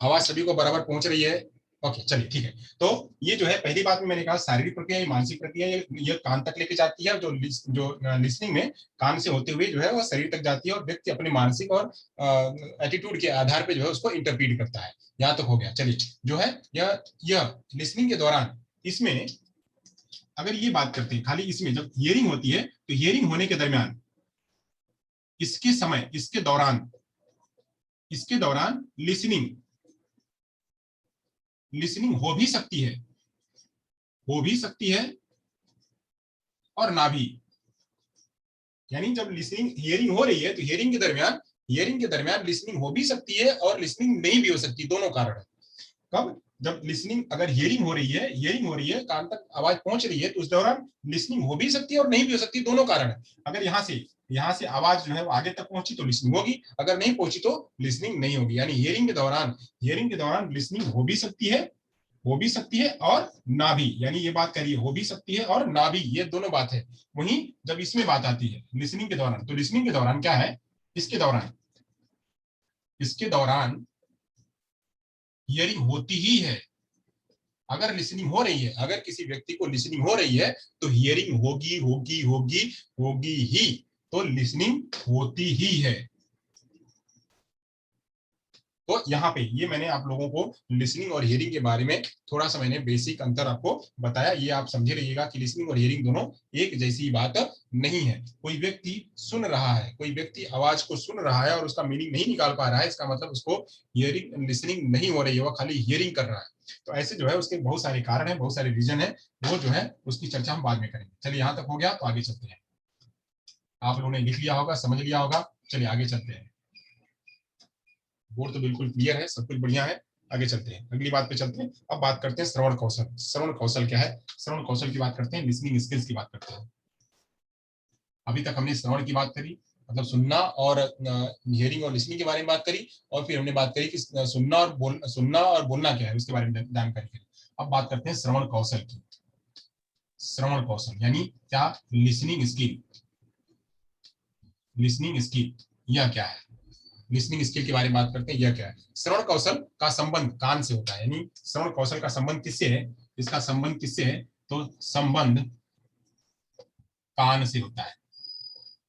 आवाज सभी को बराबर पहुंच रही है, ओके, चलिए, ठीक है। तो ये जो है पहली बात में मैंने कहा शारीरिक प्रक्रिया, ये मानसिक प्रक्रिया, ये कान तक लेके जाती है, जो लिसनिंग में कान से होते हुए जो है वो शरीर तक जाती है, और व्यक्ति अपने मानसिक और एटीट्यूड के आधार पे जो है उसको इंटरप्रीट करता है। यहाँ तक हो गया। चलिए, जो है यह लिसनिंग के दौरान, इसमें अगर ये बात करते हैं, खाली इसमें जब हियरिंग होती है तो हियरिंग होने के दरमियान, इसके समय, इसके दौरान लिसनिंग हो भी सकती है और ना भी, यानी जब लिसनिंग, हियरिंग हो रही है तो हियरिंग के दरमियान लिसनिंग हो भी सकती है और लिसनिंग नहीं भी हो सकती, दोनों कारण है। कब, जब लिसनिंग, अगर हियरिंग हो रही है, कान तक आवाज पहुंच रही है, तो उस दौरान लिसनिंग हो भी सकती है और नहीं भी हो सकती, दोनों कारण है। अगर यहाँ से आवाज जो है वो आगे तक पहुंची तो लिसनिंग होगी, अगर नहीं पहुंची तो लिसनिंग नहीं होगी, यानी हियरिंग के दौरान लिसनिंग हो भी सकती है और ना भी, यानी ये बात करिए, हो भी सकती है और ना भी, ये दोनों बात है। वहीं जब इसमें बात आती है लिसनिंग के दौरान, तो लिसनिंग के दौरान क्या है, इसके दौरान हियरिंग होती ही है। अगर लिसनिंग हो रही है, अगर किसी व्यक्ति को लिसनिंग हो रही है तो हियरिंग होगी ही, तो लिसनिंग होती ही है। तो यहाँ पे ये मैंने आप लोगों को लिसनिंग और हियरिंग के बारे में थोड़ा सा मैंने बेसिक अंतर आपको बताया। ये आप समझे रहिएगा कि लिसनिंग और हियरिंग दोनों एक जैसी बात नहीं है। कोई व्यक्ति सुन रहा है, कोई व्यक्ति आवाज को सुन रहा है और उसका मीनिंग नहीं निकाल पा रहा है, इसका मतलब उसको हियरिंग लिसनिंग नहीं हो रही है, वो खाली हियरिंग कर रहा है। तो ऐसे जो है उसके बहुत सारे कारण है, बहुत सारे रीजन है, वो जो है उसकी चर्चा हम बाद में करेंगे। चलिए यहाँ तक हो गया, तो आगे चलते हैं। आप लोगों ने लिख लिया होगा, समझ लिया होगा। चलिए आगे चलते हैं। बोर्ड तो बिल्कुल क्लियर है, सब कुछ बढ़िया है। आगे चलते हैं, अगली बात पे चलते हैं। अब बात करते हैं श्रवण कौशल। श्रवण कौशल क्या है? श्रवण कौशल की बात करते हैं, लिसनिंग स्किल्स की बात करते हैं। अभी तक हमने श्रवण की बात करी, मतलब सुनना और हियरिंग और लिसनिंग के बारे में बात करी, और फिर हमने बात करी कि सुनना और बोलना क्या है, उसके बारे में जानकारी करी। अब बात करते हैं श्रवण कौशल की। श्रवण कौशल यानी क्या? Listening skill. लिसनिंग स्किल यह क्या है? लिसनिंग स्किल के बारे में बात करते हैं, यह क्या है? श्रवण कौशल का संबंध कान से होता है, यानी श्रवण कौशल का संबंध किससे है? इसका संबंध किससे है? तो संबंध कान से होता है।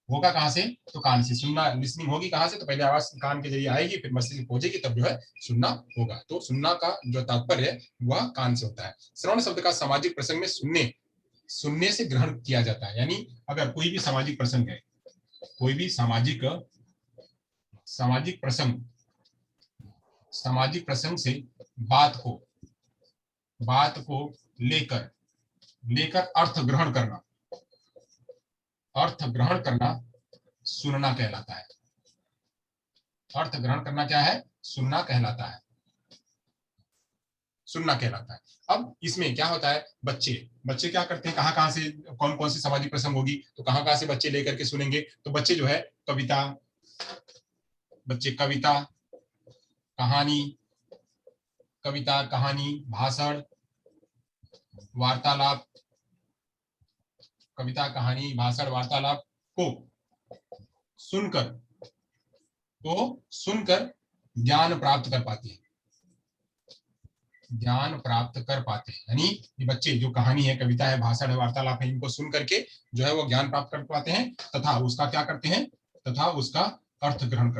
होगा कहां से? तो कान से। सुनना, लिसनिंग होगी कहां से? तो पहले आवाज कान के जरिए आएगी, फिर मस्तिष्क पहुंचेगी, तब जो है सुनना होगा। तो सुनना का जो तात्पर्य है वह कान से होता है। श्रवण शब्द का सामाजिक प्रसंग में सुनने से ग्रहण किया जाता है, यानी अगर कोई भी सामाजिक प्रसंग है, कोई भी सामाजिक प्रसंग से बात को लेकर अर्थ ग्रहण करना सुनना कहलाता है। अर्थ ग्रहण करना क्या है? सुनना कहलाता है। सुनना कहलाता है। अब इसमें क्या होता है? बच्चे क्या करते हैं? कहां से कौन कौन सी सामाजिक प्रसंग होगी, तो कहां से बच्चे लेकर के सुनेंगे? तो बच्चे जो है कविता, कहानी, भाषण, वार्तालाप, को सुनकर ज्ञान प्राप्त कर पाते हैं। यानी ये बच्चे जो कहानी है, कविता है, भाषण है, वार्तालाप है, इनको सुन करके जो है वो ज्ञान प्राप्त कर पाते हैं, तथा उसका क्या करते हैं? तथा उसका अर्थ ग्रहण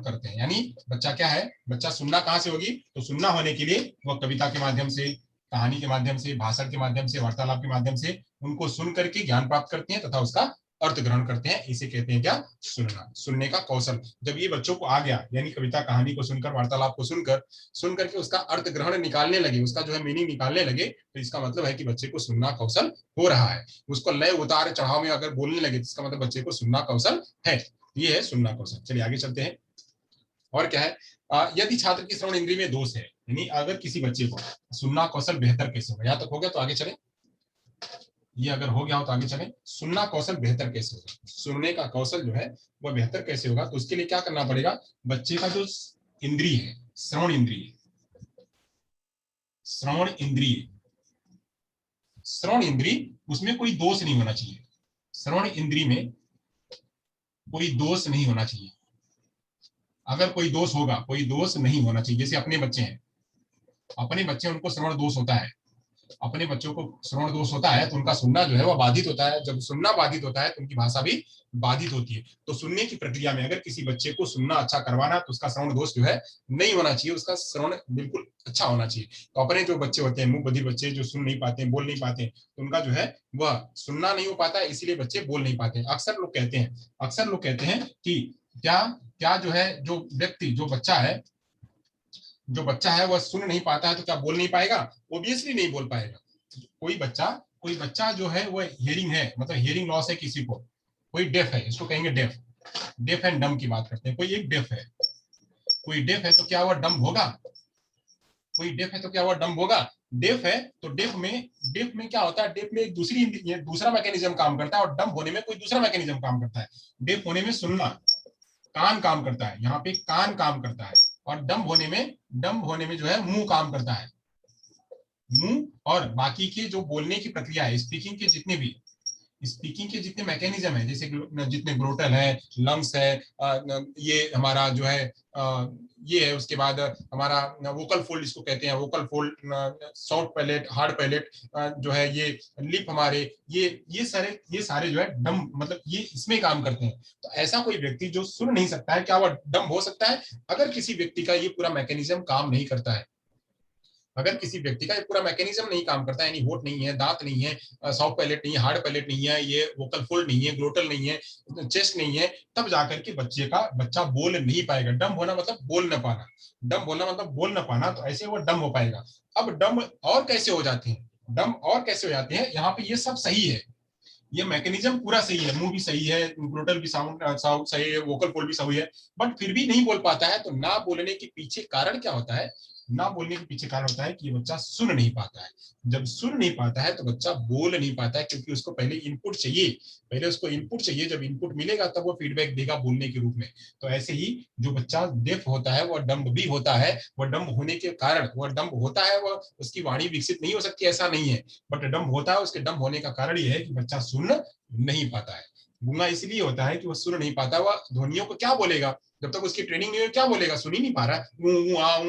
करते हैं। यानी बच्चा क्या है? बच्चा सुनना कहां से होगी? तो सुनना होने के लिए वह कविता के माध्यम से, कहानी के माध्यम से, भाषण के माध्यम से, वार्तालाप के माध्यम से उनको सुन करके ज्ञान प्राप्त करते हैं तथा उसका अर्थ ग्रहण करते हैं। इसे कहते हैं क्या? सुनना। सुनने का कौशल जब ये बच्चों को आ गया, यानी कविता कहानी को सुनकर, वार्तालाप को सुन करके उसका अर्थ ग्रहण निकालने लगे, उसका जो है मीनिंग निकालने लगे, तो इसका मतलब है कि बच्चे को सुनना कौशल हो रहा है। उसको लय उतार चढ़ाव में अगर बोलने लगे, तो इसका मतलब बच्चे को सुनना कौशल है। ये है सुनना कौशल। चलिए आगे चलते हैं। और क्या है? यदि छात्र की श्रवण इंद्रिय में दोष है, यानी अगर किसी बच्चे को सुनना कौशल बेहतर कैसे होगा? यहाँ तक हो गया, तो आगे चले। ये अगर हो गया हो तो आगे चले। सुनना कौशल बेहतर कैसे होगा? सुनने का कौशल जो है वह बेहतर कैसे होगा? तो उसके लिए क्या करना पड़ेगा? बच्चे का जो इंद्रिय है, श्रवण इंद्रिय, उसमें कोई दोष नहीं होना चाहिए। श्रवण इंद्रिय में कोई दोष नहीं होना चाहिए। अगर कोई दोष होगा, कोई दोष नहीं होना चाहिए। जैसे अपने बच्चे हैं, उनको श्रवण दोष होता है। अपने बच्चों को श्रवण दोष होता है तो उनका सुनना जो है वह बाधित होता है। जब सुनना बाधित होता है तो उनकी भाषा भी बाधित होती है। तो सुनने की प्रक्रिया में अगर किसी बच्चे को सुनना अच्छा करवाना, तो उसका श्रवण दोष जो है नहीं होना चाहिए, उसका श्रवण बिल्कुल अच्छा होना चाहिए। तो अपने जो बच्चे होते हैं, मुंह बधिर बच्चे जो सुन नहीं पाते, बोल नहीं पाते, तो उनका जो है वह सुनना नहीं हो पाता है, इसीलिए बच्चे बोल नहीं पाते। अक्सर लोग कहते हैं कि क्या क्या जो है, जो बच्चा है वह सुन नहीं पाता है, तो क्या बोल नहीं पाएगा? ओबियसली नहीं बोल पाएगा। कोई बच्चा जो है वह हियरिंग है, मतलब हियरिंग लॉस है किसी को, कोई डेफ है, इसको कहेंगे डेफ एंड डम की बात करते हैं। कोई डेफ है तो क्या वह डम होगा? डेफ है तो डेफ में क्या होता है? डेफ में एक दूसरा मैकेनिज्म काम करता है, और डम होने में कोई दूसरा मैकेनिज्म काम करता है। डेफ होने में सुनना, कान काम करता है, यहाँ पे कान काम करता है, और डम होने में जो है मुंह काम करता है। मुंह और बाकी के जो बोलने की प्रक्रिया है, स्पीकिंग के जितने भी स्पीकिंग के जितने मैकेनिज्म है, जैसे जितने ग्लोटल है, लंग्स है, ये हमारा जो है ये है, उसके बाद हमारा वोकल फोल्ड इसको कहते हैं, vocal fold, soft palate, hard palate जो है, ये लिप हमारे, ये सारे जो है डम मतलब ये इसमें काम करते हैं। तो ऐसा कोई व्यक्ति जो सुन नहीं सकता है, क्या वह डम हो सकता है? अगर किसी व्यक्ति का ये पूरा मैकेनिज्म काम नहीं करता है, अगर किसी व्यक्ति का ये पूरा मैकेनिज्म नहीं काम करता है, यानी होठ नहीं है, दांत नहीं है, सॉफ्ट पैलेट नहीं है, हार्ड पैलेट नहीं है, ये वोकल फोल्ड नहीं है, ग्लोटल नहीं है, चेस्ट नहीं है, तब जाकर के बच्चा बोल नहीं पाएगा। डम होना मतलब बोल न पाना, डम बोलना मतलब बोल न पाना, तो ऐसे वो डम हो पाएगा। अब डम और कैसे हो जाते हैं, डम और कैसे हो जाते हैं, यहाँ पे ये सब सही है, ये मैकेनिज्म पूरा सही है, मुंह भी सही है, ग्लोटल भी साउंड सही है, वोकल फोल्ड भी सही है, बट फिर भी नहीं बोल पाता है। तो ना बोलने के पीछे कारण क्या होता है? ना बोलने के पीछे कारण होता है कि ये बच्चा सुन नहीं पाता है। जब सुन नहीं पाता है तो बच्चा बोल नहीं पाता है, क्योंकि उसको पहले इनपुट चाहिए, पहले उसको इनपुट चाहिए, जब इनपुट मिलेगा तब वो फीडबैक देगा बोलने के रूप में। तो ऐसे ही जो बच्चा डेफ होता है वह डम्ब भी होता है, वह डम्ब होने के कारण वह डम्ब होता है, वह उसकी वाणी विकसित नहीं हो सकती, ऐसा नहीं है, बट डम्ब होता है। उसके डम्ब होने का कारण यह है कि बच्चा सुन नहीं पाता है। गूंगा इसलिए होता है कि वह सुन नहीं पाता, वह ध्वनियों को क्या बोलेगा, जब तक उसकी ट्रेनिंग नहीं हुई, क्या बोलेगा, सुन ही नहीं पा रहा है,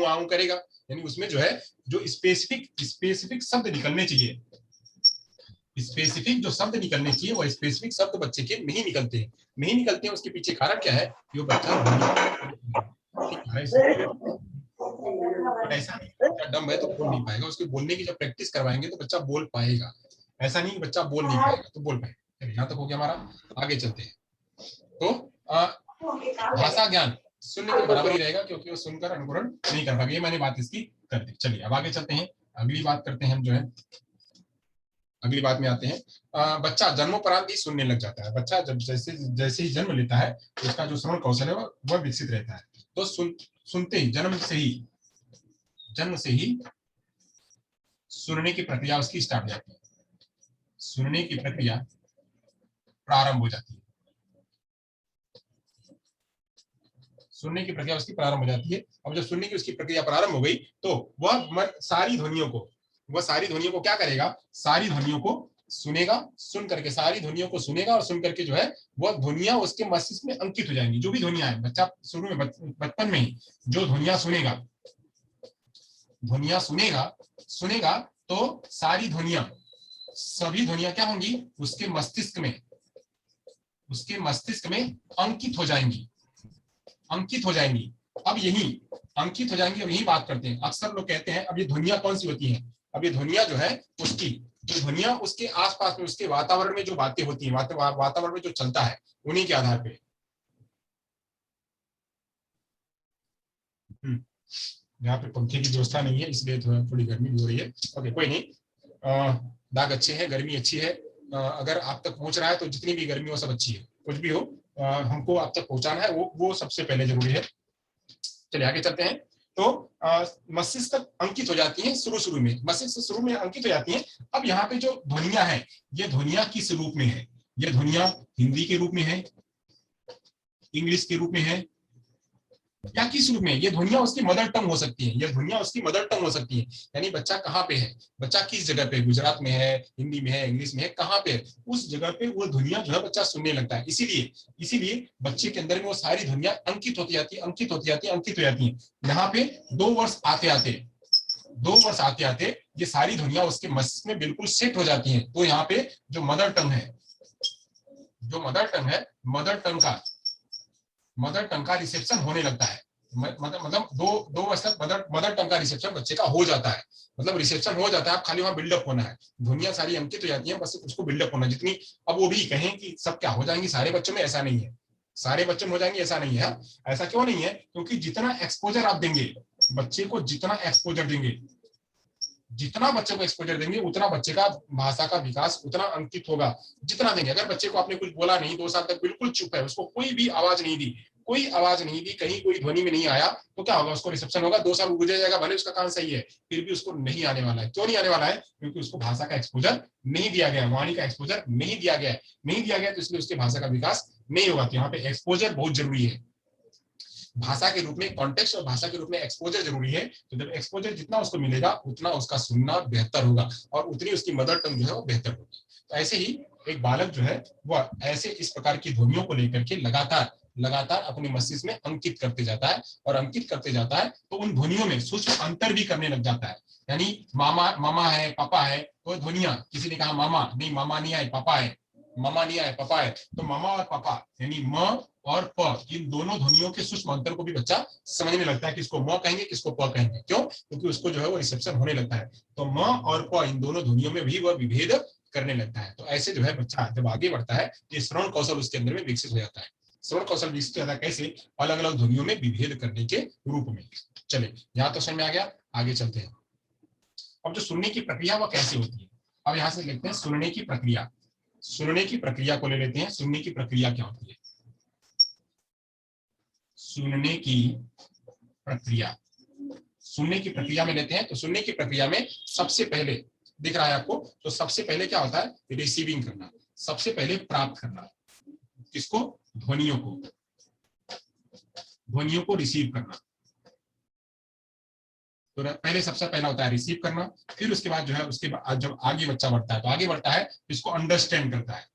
आ करेगा। यानी उसमें जो है, जो स्पेसिफिक शब्द निकलने चाहिए, स्पेसिफिक जो शब्द निकलने चाहिए, वो स्पेसिफिक शब्द बच्चे के नहीं निकलते हैं, नहीं निकलते हैं। उसके पीछे कारण क्या है कि वो बच्चा ऐसा नहीं, बच्चा डम है तो बोल नहीं पाएगा, उसको बोलने की जब प्रैक्टिस करवाएंगे तो बच्चा बोल पाएगा। ऐसा नहीं बच्चा बोल नहीं पाएगा तो बोल पाएगा। यहाँ तक हो गया हमारा, आगे चलते हैं। तो भाषा ज्ञान सुनने के बराबर ही रहेगा, क्योंकि वो सुनकर अनुकरण नहीं कर पाएगा, ये मैंने बात इसकी कर दी। चलिए अब आगे चलते हैं, अगली बात करते हैं हम, जो है अगली बात में आते हैं। बच्चा जन्मोपरांत ही सुनने लग जाता है। बच्चा जब जैसे जैसे ही जन्म लेता है तो उसका जो श्रवण कौशल है वह विकसित रहता है। तो सुनते ही जन्म से ही सुनने की प्रक्रिया उसकी स्टार्ट हो जाती है, सुनने की प्रक्रिया प्रारंभ हो जाती है, सुनने की प्रक्रिया उसकी प्रारंभ हो जाती है। अब जब सुनने की उसकी प्रक्रिया प्रारंभ हो गई तो वह सारी ध्वनियों को क्या करेगा, सारी ध्वनियों को सुनेगा, सुन करके सारी ध्वनियों को सुनेगा, और सुन करके जो है वह ध्वनियां उसके मस्तिष्क में अंकित हो जाएंगी। जो भी ध्वनियां है, बच्चा शुरू में बचपन में ही जो ध्वनियां सुनेगा तो सारी ध्वनियां, सभी ध्वनियां क्या होंगी, उसके मस्तिष्क में अंकित हो जाएंगी, अब यही अंकित हो जाएंगी। अब यही बात करते हैं, अक्सर लोग कहते हैं अब ये ध्वनियां कौन सी होती हैं, अब ये ध्वनियां जो है उसकी, जो ध्वनियां उसके आसपास में, उसके वातावरण में जो बातें होती हैं, वातावरण में जो चलता है, उन्हीं के आधार पे। यहाँ पे पंखे की व्यवस्था नहीं है, इसलिए थोड़ी गर्मी भी हो रही है। ओके, कोई नहीं, दाग अच्छे हैं, गर्मी अच्छी है। अगर आप तक पहुंच रहा है तो जितनी भी गर्मी हो सब अच्छी है, कुछ भी हो हमको आप तक पहुंचाना है, वो सबसे पहले जरूरी है। चलिए आगे चलते हैं। तो मस्तिष्क तक अंकित हो जाती है, शुरू में मस्तिष्क शुरू में अंकित हो जाती है। अब यहाँ पे जो ध्वनियां हैं, ये ध्वनियां किस रूप में है, ये ध्वनियां हिंदी के रूप में है, इंग्लिश के रूप में है, या किस रूप में? ये ध्वनियां उसकी मदर टंग हो सकती है, ये ध्वनियां उसकी मदर टंग हो सकती है। यानी बच्चा कहाँ पे है, बच्चा किस जगह पे, गुजरात में है, हिंदी में है, इंग्लिश में है, कहाँ पे है, उस जगह पे वो ध्वनियां जो है बच्चा सुनने लगता है। इसीलिए बच्चे के अंदर में वो सारी ध्वनियां अंकित होती जाती है। यहाँ पे 2 वर्ष आते आते ये सारी ध्वनियां उसके मस्तिष्क में बिल्कुल सेट हो जाती हैं। तो यहाँ पे जो मदर टंग है, मदर टंग का रिसेप्शन होने लगता है। मतलब दो वर्ष तक मदर टंग का रिसेप्शन बच्चे का हो जाता है, मतलब रिसेप्शन हो जाता है। अब खाली वहां बिल्डअप होना है, ध्वनियां सारी अंकित हो जाती हैं, बस उसको बिल्डअप होना जितनी। अब वो भी कहें कि सब क्या हो जाएंगी सारे बच्चों में, ऐसा नहीं है, सारे बच्चों में हो जाएंगे ऐसा नहीं है। ऐसा क्यों नहीं है? क्योंकि जितना एक्सपोजर आप देंगे बच्चे को, जितना बच्चे को एक्सपोजर देंगे उतना बच्चे का भाषा का विकास उतना अंकित होगा, जितना देंगे। अगर बच्चे को आपने कुछ बोला नहीं, 2 साल तक बिल्कुल चुप है, उसको कोई भी आवाज नहीं दी, कहीं कोई ध्वनि में नहीं आया, तो क्या होगा, उसको रिसेप्शन होगा, 2 साल गुजर जाएगा, भले उसका कान सही है, फिर भी उसको नहीं आने वाला है। क्यों नहीं आने वाला है? क्योंकि उसको भाषा का एक्सपोजर नहीं दिया गया, वाणी का एक्सपोजर नहीं दिया गया, तो इसलिए उसके भाषा का विकास नहीं होगा। तो यहाँ पे एक्सपोजर बहुत जरूरी है, भाषा के रूप में कॉन्टेक्स्ट और भाषा के रूप में एक्सपोजर जरूरी है। तो जब एक्सपोजर जितना उसको मिलेगा उतना उसका सुनना बेहतर होगा, और उतनी उसकी मदर टंग जो है वो बेहतर होगी। तो ऐसे ही एक बालक जो है वह ऐसे इस प्रकार की ध्वनियों को लेकर के लगातार लगातार अपने मस्तिष्क में अंकित करते जाता है, और अंकित करते जाता है तो उन ध्वनियों में सूक्ष्म अंतर भी करने लग जाता है। यानी मामा मामा है, पापा है, तो ध्वनिया, किसी ने कहा मामा, नहीं मामा नहीं आए, पापा है, मामा नहीं आए, पापा है, तो मामा और पापा यानी म और प, इन दोनों ध्वनियों के सूक्ष्म अंतर को भी बच्चा समझने लगता है, किसको म कहेंगे, किसको प कहेंगे। क्यों? क्योंकि उसको जो है वो रिसेप्शन होने लगता है। तो म और प इन दोनों ध्वनियों में भी वह विभेद करने लगता है। तो ऐसे जो है बच्चा जब आगे बढ़ता है, ये श्रवण कौशल उसके अंदर में विकसित हो जाता है। श्रवण कौशल विकसित होता है कैसे? अलग अलग ध्वनियों में विभेद करने के रूप में। चले, यहाँ तो समझ में आ गया, आगे चलते हैं। अब जो सुनने की प्रक्रिया वह कैसे होती है, अब यहाँ से लिखते हैं सुनने की प्रक्रिया। सुनने की प्रक्रिया को ले लेते हैं। सुनने की प्रक्रिया क्या होती है? सुनने की प्रक्रिया, सुनने की प्रक्रिया में लेते हैं। तो सुनने की प्रक्रिया में सबसे पहले दिख रहा है आपको, तो सबसे पहले क्या होता है? रिसीविंग करना, सबसे पहले प्राप्त करना। किसको? ध्वनियों को, ध्वनियों को रिसीव करना। तो पहले सबसे पहला होता है रिसीव करना, फिर उसके बाद जो है उसके बाद जब आगे बच्चा बढ़ता है तो आगे बढ़ता है इसको अंडरस्टैंड करता है।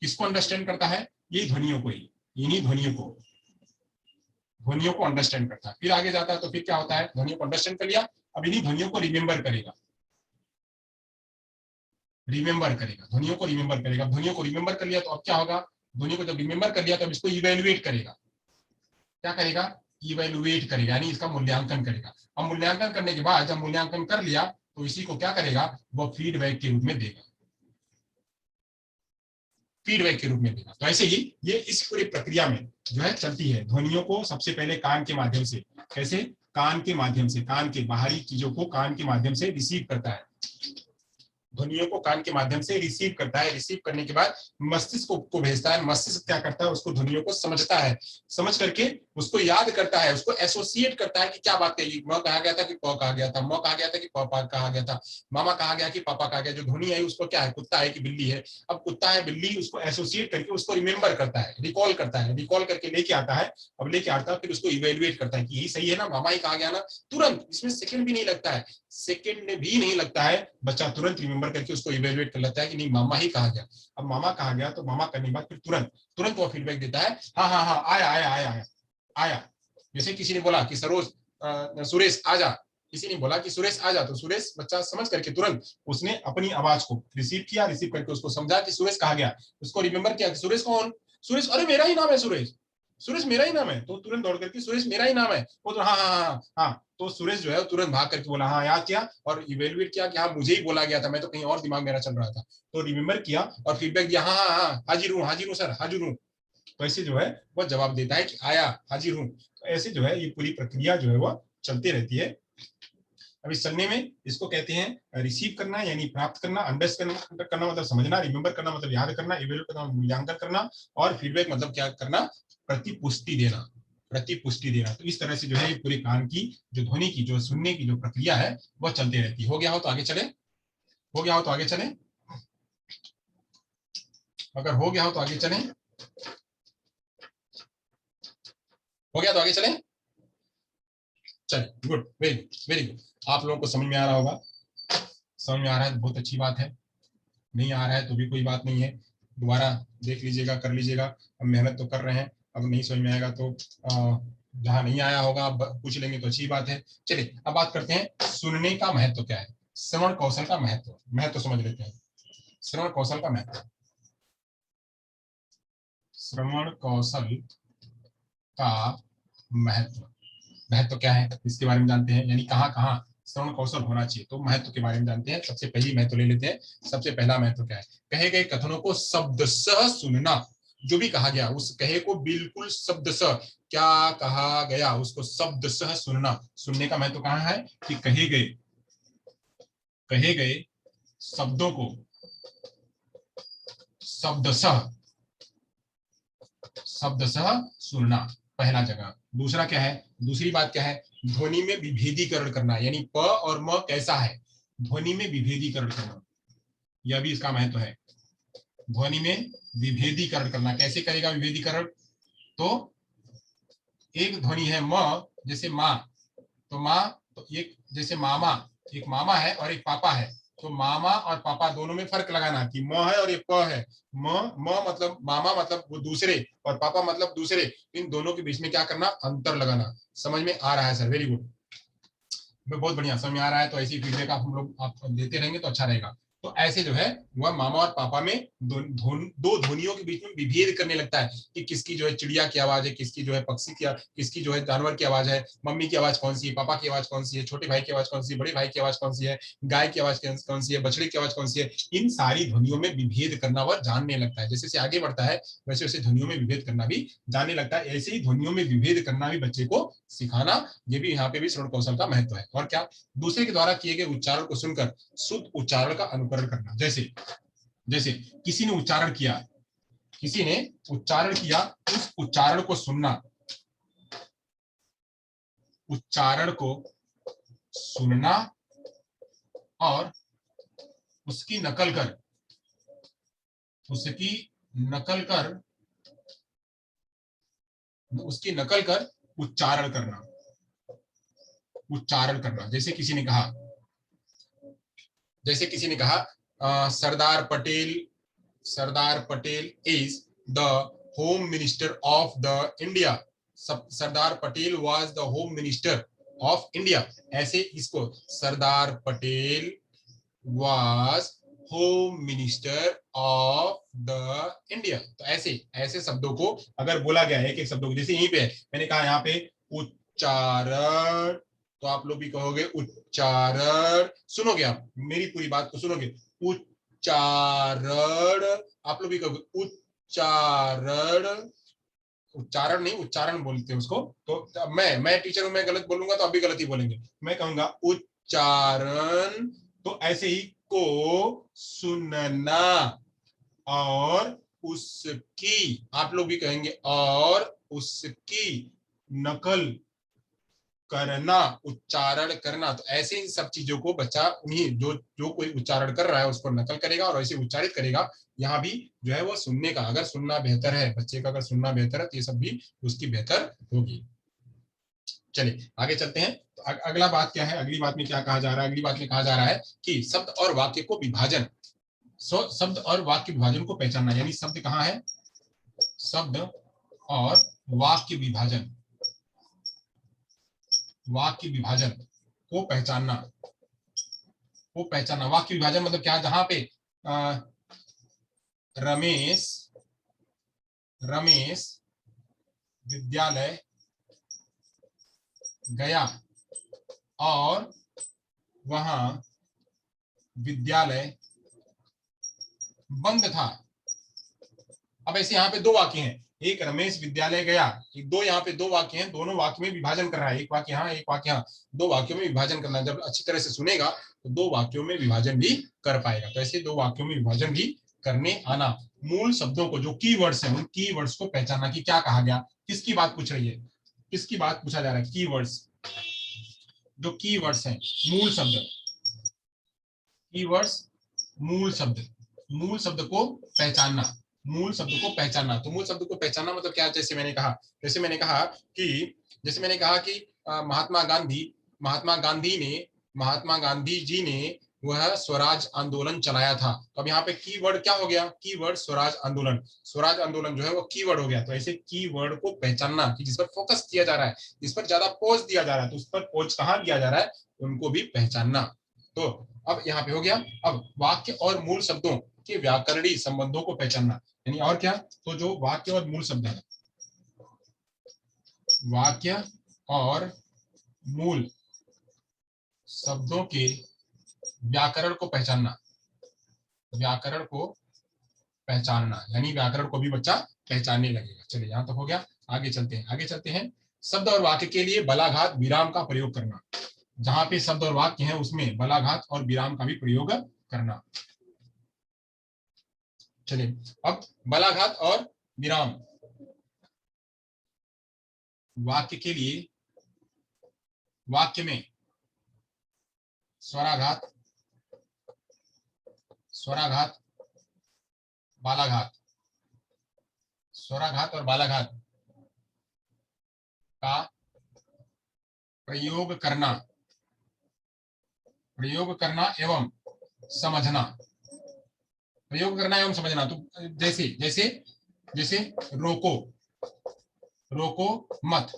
किसको अंडरस्टैंड करता है? ये ध्वनियों को ही, इन्हीं ध्वनियों को, ध्वनियों को अंडरस्टैंड करता है। फिर आगे जाता है तो फिर क्या होता है? ध्वनियों को अंडरस्टैंड कर लिया, अब इन्हीं ध्वनियों को रिमेंबर करेगा, रिमेंबर करेगा, ध्वनियों को रिमेंबर करेगा। ध्वनियों को रिमेंबर कर लिया तो अब क्या होगा? ध्वनियों को जब रिमेंबर कर लिया तो अब इसको इवेल्युएट करेगा। क्या करेगा? इवेल्युएट करेगा, यानी इसका मूल्यांकन करेगा। अब मूल्यांकन करने के बाद जब मूल्यांकन कर लिया तो इसी को क्या करेगा? वो फीडबैक के रूप में देगा, फीडबैक के रूप में देगा। तो ऐसे ही ये इस पूरी प्रक्रिया में जो है चलती है। ध्वनियों को सबसे पहले कान के माध्यम से, कैसे? कान के माध्यम से, कान के बाहरी चीजों को कान के माध्यम से रिसीव करता है, ध्वनियों को कान के माध्यम से रिसीव करता है। रिसीव करने के बाद मस्तिष्क को भेजता है। मस्तिष्क क्या करता है? उसको ध्वनियों को समझता है, समझ करके उसको याद करता है, उसको एसोसिएट करता है कि क्या बात कही, म कहा गया था कि प कहा गया था, म कहा गया था कि पापा कहा गया था, मामा कहा गया कि पापा कहा गया। जो ध्वनि है उसको क्या है? कुत्ता है कि बिल्ली है? अब कुत्ता है बिल्ली, उसको एसोसिएट करके उसको रिमेंबर करता है, रिकॉल करता है, रिकॉल करके लेके आता है। अब लेके आता है फिर उसको इवेल्युएट करता है कि यही सही है ना, मामा ही कहा गया ना। तुरंत, इसमें सेकंड भी नहीं लगता है, सेकंड भी नहीं लगता है, बच्चा तुरंत रिमेंबर करके उसको इवेल्युएट कर लेता है कि नहीं मामा ही कहा गया। अब मामा कहा गया तो मामा करने के बाद फिर तुरंत तुरंत वो फीडबैक देता है, हाँ हाँ हाँ आया आया आया आया आया। जैसे किसी ने बोला कि सरोज सुरेश आ जा, किसी ने बोला कि सुरेश आ जा, तो सुरेश बच्चा समझ करके तुरंत उसने अपनी आवाज को रिसीव किया, रिसीव करके उसको समझा कि सुरेश कहा गया, उसको रिमेंबर किया कि सुरेश कौन? सुरेश, अरे मेरा ही नाम है सुरेश, सुरेश मेरा ही नाम है। तो तुरंत दौड़ करके सुरेश मेरा ही नाम है, वो तो हाँ हाँ हाँ हाँ। तो सुरेश जो है तुरंत भाग करके बोला हाँ याद किया और इवेल्युएट किया कि हाँ मुझे ही बोला गया था, मैं तो कहीं और दिमाग मेरा चल रहा था। तो रिमेंबर किया और फीडबैक दिया, हाँ हाँ हाँ हाजिर हूँ सर, हाजिर हूँ। तो ऐसे जो है वो जवाब देता है कि आया, हाजिर हूँ। तो ऐसे जो है ये पूरी प्रक्रिया जो है वो चलती रहती है। अब इस चलने में इसको कहते हैं रिसीव करना, यानी प्राप्त करना, अंडरस्टैंड करना मतलब समझना, रिमेंबर करना मतलब याद करना, इवेल्युएट करना मूल्यांकन करना, और फीडबैक मतलब क्या करना? प्रतिपुष्टि देना, प्रतिपुष्टि देना। तो इस तरह से जो है पूरे कान की जो ध्वनि की जो सुनने की जो प्रक्रिया है वह चलती रहती है। हो गया हो तो आगे चले, हो गया हो तो आगे चले, अगर हो गया हो तो आगे चले, हो गया तो आगे चले। चलिए गुड, वेरी वेरी गुड। आप लोगों को समझ में आ रहा होगा, समझ में आ रहा है तो बहुत अच्छी बात है, नहीं आ रहा है तो भी कोई बात नहीं है, दोबारा देख लीजिएगा, कर लीजिएगा। अब मेहनत तो कर रहे हैं, अब नहीं समझ में आएगा तो जहाँ नहीं आया होगा अब पूछ लेंगे तो अच्छी बात है। चलिए अब बात करते हैं सुनने का महत्व क्या है, श्रवण कौशल का महत्व, महत्व समझ लेते हैं। श्रवण कौशल का महत्व, श्रवण कौशल का महत्व, महत्व क्या है इसके बारे में जानते हैं, यानी कहाँ कहाँ श्रवण कौशल होना चाहिए, तो महत्व के बारे में जानते हैं। सबसे पहली महत्व ले लेते हैं। सबसे पहला महत्व क्या है? कहे गए कथनों को शब्द सह सुनना, जो भी कहा गया उस कहे को बिल्कुल शब्द सह, क्या कहा गया उसको शब्द सह सुनना। सुनने का महत्व कहाँ है? कि कहे गए शब्दों को शब्द सह सुनना, पहला जगह। दूसरा क्या है? दूसरी बात क्या है? ध्वनि में विभेदीकरण करना, यानी प और म कैसा है, ध्वनि में विभेदीकरण करना, यह भी इसका महत्व है। ध्वनि में विभेदीकरण करना, कैसे करेगा विभेदीकरण? तो एक ध्वनि है म, जैसे माँ, तो माँ, तो एक जैसे मामा, एक मामा है और एक पापा है, तो मामा और पापा दोनों में फर्क लगाना कि म है और ये प है। म म मतलब मामा मतलब वो दूसरे, और पापा मतलब दूसरे, इन दोनों के बीच में क्या करना, अंतर लगाना। समझ में आ रहा है सर? वेरी गुड, बहुत बढ़िया, समझ में आ रहा है। तो ऐसी फीडबैक आप हम लोग आप देते रहेंगे तो अच्छा रहेगा। तो ऐसे जो है वह मामा और पापा में दो ध्वनियों के बीच में विभेद करने लगता है कि किसकी जो है चिड़िया की आवाज है, किसकी जो है पक्षी की, किसकी जो है जानवर की आवाज है, मम्मी की आवाज कौन सी है, पापा की आवाज कौन सी है, छोटे भाई की आवाज कौन सी है, बड़े भाई की आवाज कौन सी है, गाय की आवाज कौन सी है, बछड़े की आवाज कौन सी है। इन सारी ध्वनियों में विभेद करना वह जानने लगता है। जैसे जैसे आगे बढ़ता है वैसे वैसे ध्वनियों में विभेद करना भी जानने लगता है। ऐसे ही ध्वनियों में विभेद करना भी बच्चे को सिखाना, ये भी यहाँ पे भी श्रवण कौशल का महत्व है। और क्या, दूसरे के द्वारा किए गए उच्चारण को सुनकर शुद्ध उच्चारण का अनुकरण करना। जैसे जैसे किसी ने उच्चारण किया, किसी ने उच्चारण किया, उस उच्चारण को सुनना, उच्चारण को सुनना और उसकी नकल कर, उसकी नकल कर, उसकी नकल कर उच्चारण करना, उच्चारण करना। जैसे किसी ने कहा, जैसे किसी ने कहा Sardar Patel, Sardar Patel is the home minister of the India, Sardar Patel was the home minister of India. ऐसे इसको Sardar Patel was home minister of the India. तो ऐसे ऐसे शब्दों को अगर बोला गया है, एक एक शब्दों को, जैसे यहीं पे मैंने कहा यहाँ पे उच्चारण, तो आप लोग भी कहोगे उच्चारण। सुनोगे, आप मेरी पूरी बात को सुनोगे, उच्चारण, आप लोग भी कहोगे उच्चारण। उच्चारण नहीं, उच्चारण बोलते हैं उसको। तो मैं टीचर हूं, मैं गलत बोलूंगा तो आप भी गलत ही बोलेंगे। मैं कहूंगा उच्चारण। तो ऐसे ही को सुनना और उसकी, आप लोग भी कहेंगे और उसकी नकल करना, उच्चारण करना। तो ऐसे ही सब चीजों को बच्चा उन्हीं जो जो कोई उच्चारण कर रहा है उसको नकल करेगा और ऐसे उच्चारित करेगा। यहाँ भी जो है वो सुनने का, अगर सुनना बेहतर है बच्चे का, अगर सुनना बेहतर है तो ये सब भी उसकी बेहतर होगी। चलिए आगे चलते हैं। तो अगला बात क्या है, अगली बात में क्या कहा जा रहा है? अगली बात में कहा जा रहा है कि शब्द और वाक्य को विभाजन, शब्द और वाक्य विभाजन को पहचानना। यानी शब्द कहाँ है, शब्द और वाक्य विभाजन, वाक्य विभाजन को पहचानना, को पहचानना। वाक्य विभाजन मतलब क्या, जहां पे रमेश, रमेश विद्यालय गया और वहां विद्यालय बंद था। अब ऐसे यहाँ पे दो वाक्य हैं, एक रमेश विद्यालय गया, एक दो यहाँ पे दो वाक्य हैं, दोनों वाक्य में विभाजन कर रहा है, एक वाक्य यहाँ एक वाक्य यहाँ, दो वाक्यों में विभाजन करना। जब अच्छी तरह से सुनेगा तो दो वाक्यों में विभाजन भी कर पाएगा। तो ऐसे दो वाक्यों में विभाजन भी करने आना। मूल शब्दों को, जो कीवर्ड्स हैं, उन कीवर्ड्स को पहचानना कि क्या कहा गया, किसकी बात पूछ रही है, किसकी बात पूछा जा रहा है। कीवर्ड्स, जो कीवर्ड्स हैं, मूल शब्द, कीवर्ड्स मूल शब्द, मूल शब्द को पहचानना, मूल शब्द को पहचानना। तो मूल शब्द को पहचानना मतलब क्या, जैसे मैंने कहा, जैसे मैंने कहा कि जैसे मैंने कहा कि महात्मा गांधी, महात्मा गांधी ने, महात्मा गांधी जी ने वह स्वराज आंदोलन चलाया था। तो अब यहाँ पे कीवर्ड क्या हो गया, कीवर्ड स्वराज आंदोलन, स्वराज आंदोलन जो है वो कीवर्ड हो गया। तो ऐसे कीवर्ड को पहचानना कि जिस पर फोकस किया जा रहा है, जिस पर ज्यादा पोज दिया जा रहा है, तो उस पर पोज कहाँ दिया जा रहा है, उनको भी पहचानना। तो अब यहाँ पे हो गया। अब वाक्य और मूल शब्दों के व्याकरणीय संबंधों को पहचानना, यानी और क्या, तो जो वाक्य और मूल शब्द है, वाक्य और मूल शब्दों के व्याकरण को पहचानना, व्याकरण को पहचानना, यानी व्याकरण को भी बच्चा पहचानने लगेगा। चलिए यहाँ तक हो गया, आगे चलते हैं, आगे चलते हैं। शब्द और वाक्य के लिए बलाघात विराम का प्रयोग करना, जहां पे शब्द और वाक्य है उसमें बलाघात और विराम का भी प्रयोग करना। चलिए अब बलाघात और विराम, वाक्य के लिए, वाक्य में स्वराघात, स्वराघात, बालाघात, स्वराघात और बालाघात का प्रयोग करना, प्रयोग करना एवं समझना, प्रयोग करना एवं समझना। तो जैसे जैसे जैसे रोको, रोको मत,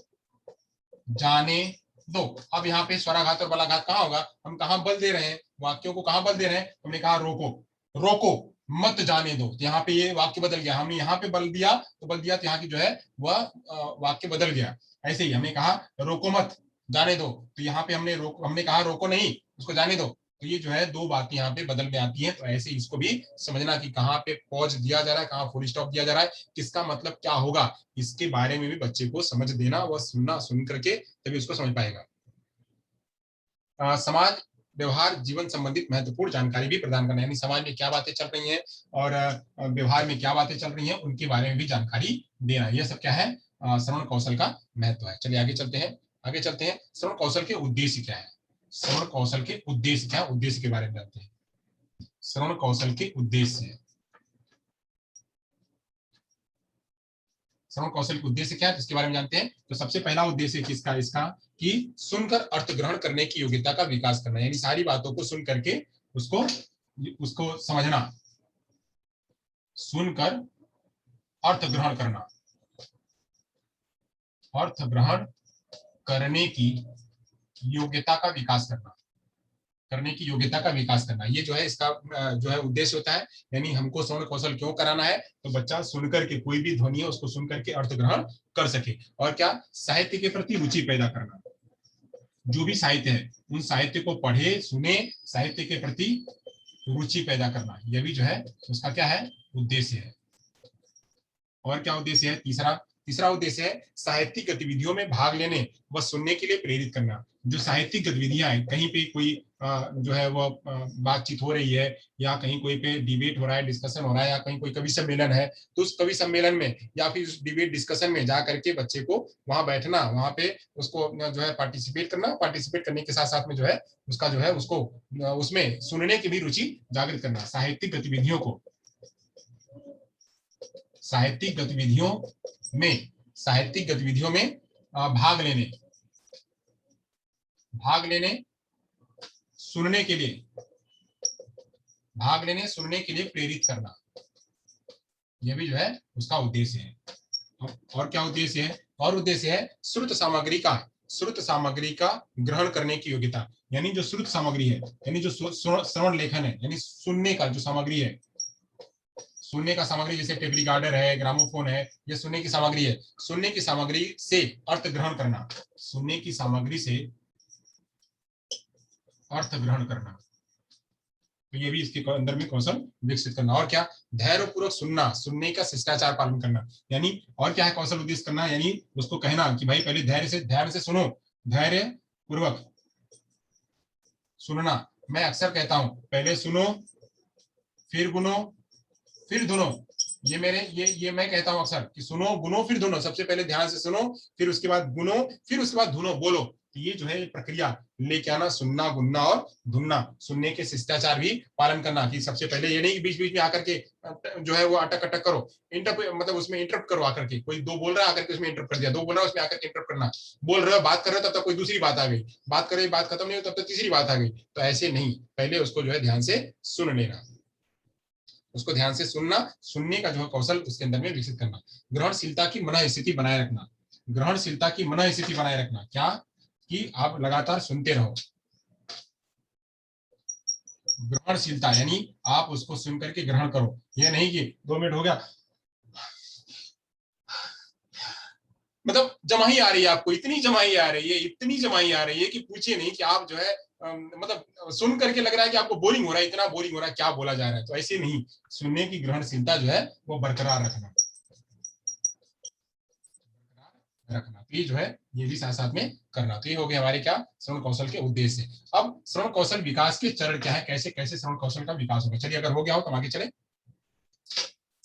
जाने दो। अब यहाँ पे स्वराघात और बलाघात कहाँ होगा, हम कहाँ बल दे रहे हैं, वाक्यों को कहाँ बल दे रहे हैं, हमने कहा रोको, रोको मत जाने दो, तो यहाँ पे ये वाक्य बदल गया, हमने यहाँ पे बल दिया तो बल दिया तो यहाँ की जो है वह वाक्य बदल गया। ऐसे ही हमने कहा रोको मत जाने दो, तो यहाँ पे हमने कहा रोको नहीं, उसको जाने दो, तो ये जो है दो बातें यहाँ पे बदल में आती हैं। तो ऐसे इसको भी समझना कि कहाँ पे पॉज दिया जा रहा है, कहाँ फुल स्टॉप दिया जा रहा है, किसका मतलब क्या होगा, इसके बारे में भी बच्चे को समझ देना, वह सुनना, सुन करके तभी उसको समझ पाएगा। समाज व्यवहार जीवन संबंधित महत्वपूर्ण जानकारी भी प्रदान करना, यानी समाज में क्या बातें चल रही हैं और व्यवहार में क्या बातें चल रही हैं उनके बारे में भी जानकारी देना, यह सब क्या है, श्रवण कौशल का महत्व है। चलिए आगे चलते हैं, आगे चलते हैं। श्रवण कौशल के उद्देश्य क्या है, श्रवण कौशल के उद्देश्य क्या, उद्देश्य के बारे में जानते हैं। श्रवण कौशल के उद्देश्य, श्रवण कौशल के उद्देश्य क्या है इसके बारे में जानते हैं। तो सबसे पहला उद्देश्य किसका, इसका कि सुनकर अर्थ ग्रहण करने की योग्यता का विकास करना, यानी सारी बातों को सुन करके उसको उसको समझना, सुनकर अर्थ ग्रहण करना, अर्थ ग्रहण करने की योग्यता का विकास करना, करने की योग्यता का विकास करना, ये जो है इसका जो है उद्देश्य होता है। यानी हमको श्रवण कौशल क्यों कराना है, तो बच्चा सुनकर के कोई भी ध्वनि है उसको सुनकर के अर्थ ग्रहण कर सके, और क्या साहित्य के प्रति रुचि पैदा करना, जो भी साहित्य है उन साहित्य को पढ़े सुने, साहित्य के प्रति रुचि पैदा करना, यह भी जो है उसका क्या है, उद्देश्य है। और क्या उद्देश्य है, तीसरा तीसरा उद्देश्य है साहित्यिक गतिविधियों में भाग लेने व सुनने के लिए प्रेरित करना। जो साहित्यिक गतिविधियां हैं, कहीं पे कोई जो है वो बातचीत हो रही है, या कहीं कोई पे डिबेट हो रहा है, डिस्कशन हो रहा है, या कहीं कोई कवि सम्मेलन है, तो उस कवि सम्मेलन में या फिर उस डिबेट डिस्कशन में जा करके बच्चे को वहां बैठना, वहां पे उसको जो है पार्टिसिपेट करना, पार्टिसिपेट करने के साथ साथ में जो है उसका जो है उसको उसमें सुनने की भी रुचि जागृत करना। साहित्यिक गतिविधियों को, साहित्यिक गतिविधियों में, साहित्यिक गतिविधियों में भाग लेने, भाग लेने सुनने के लिए, भाग लेने सुनने के लिए प्रेरित करना, यह भी जो है उसका उद्देश्य है। और क्या उद्देश्य है, और उद्देश्य है श्रुत सामग्री का, श्रुत सामग्री का ग्रहण करने की योग्यता, यानी जो श्रुत सामग्री है, यानी जो श्रवण लेखन है, यानी सुनने का जो सामग्री है, सुनने का सामग्री जैसे टेप रिकॉर्डर है, ग्रामोफोन है, ये सुनने की सामग्री है, सुनने की सामग्री से अर्थ ग्रहण करना, सुनने की सामग्री से अर्थ ग्रहण करना, तो ये भी इसके अंदर में कौशल विकसित करना। और क्या, धैर्य पूर्वक सुनना, सुनने का शिष्टाचार पालन करना, यानी और क्या है कौशल उद्देश्य करना, यानी उसको कहना कि भाई पहले धैर्य से, ध्यान से सुनो, धैर्य पूर्वक सुनना। मैं अक्सर कहता हूं पहले सुनो फिर गुनो फिर धुनो, ये मैं कहता हूं अक्सर कि सुनो गुनो फिर धुनो, सबसे पहले ध्यान से सुनो, फिर उसके बाद गुनो, फिर उसके बाद धुनो, बोलो। तो ये जो है प्रक्रिया लेके आना, सुनना गुनना और धुनना, सुनने के शिष्टाचार भी पालन करना, कि सबसे पहले ये नहीं कि बीच बीच में आकर के जो है वो अटक अटक करो, मतलब उसमें इंटरप्ट करो आकर के, कोई दो बोल रहा है आकर के उसमें इंटरप्ट कर दिया, दो बोल रहा है उसमें आकर के इंटरप्ट करना, बोल रहे हो बात कर रहे हो तब तक कोई दूसरी बात आ गई, बात कर रहे बात खत्म नहीं हो तब तक तीसरी बात आ गई, तो ऐसे नहीं, पहले उसको जो है ध्यान से सुन लेना, उसको ध्यान से सुनना, सुनने का जो है कौशल उसके अंदर में विकसित करना। ग्रहणशीलता की मन स्थिति बनाए रखना, ग्रहणशीलता की मन स्थिति बनाए रखना, क्या कि आप लगातार सुनते रहो, ग्रहणशीलता यानी आप उसको सुन करके ग्रहण करो, ये नहीं कि 2 मिनट हो गया, मतलब जमाई आ रही है आपको, इतनी जमाई आ रही है, इतनी जमाई आ रही है कि पूछिए नहीं, कि आप जो है मतलब सुन करके लग रहा है कि आपको बोरिंग हो रहा है, इतना बोरिंग हो रहा है, क्या बोला जा रहा है, तो ऐसे नहीं, सुनने की ग्रहणशीलता जो है वो बरकरार रखना, रखना, तो ये जो है ये भी साथ साथ में करना। तो ये हो गया हमारे क्या, श्रवण कौशल के उद्देश्य। अब श्रवण कौशल विकास के चरण क्या है, कैसे कैसे श्रवण कौशल का विकास होगा, चलिए अगर हो गया हो तो आगे चले।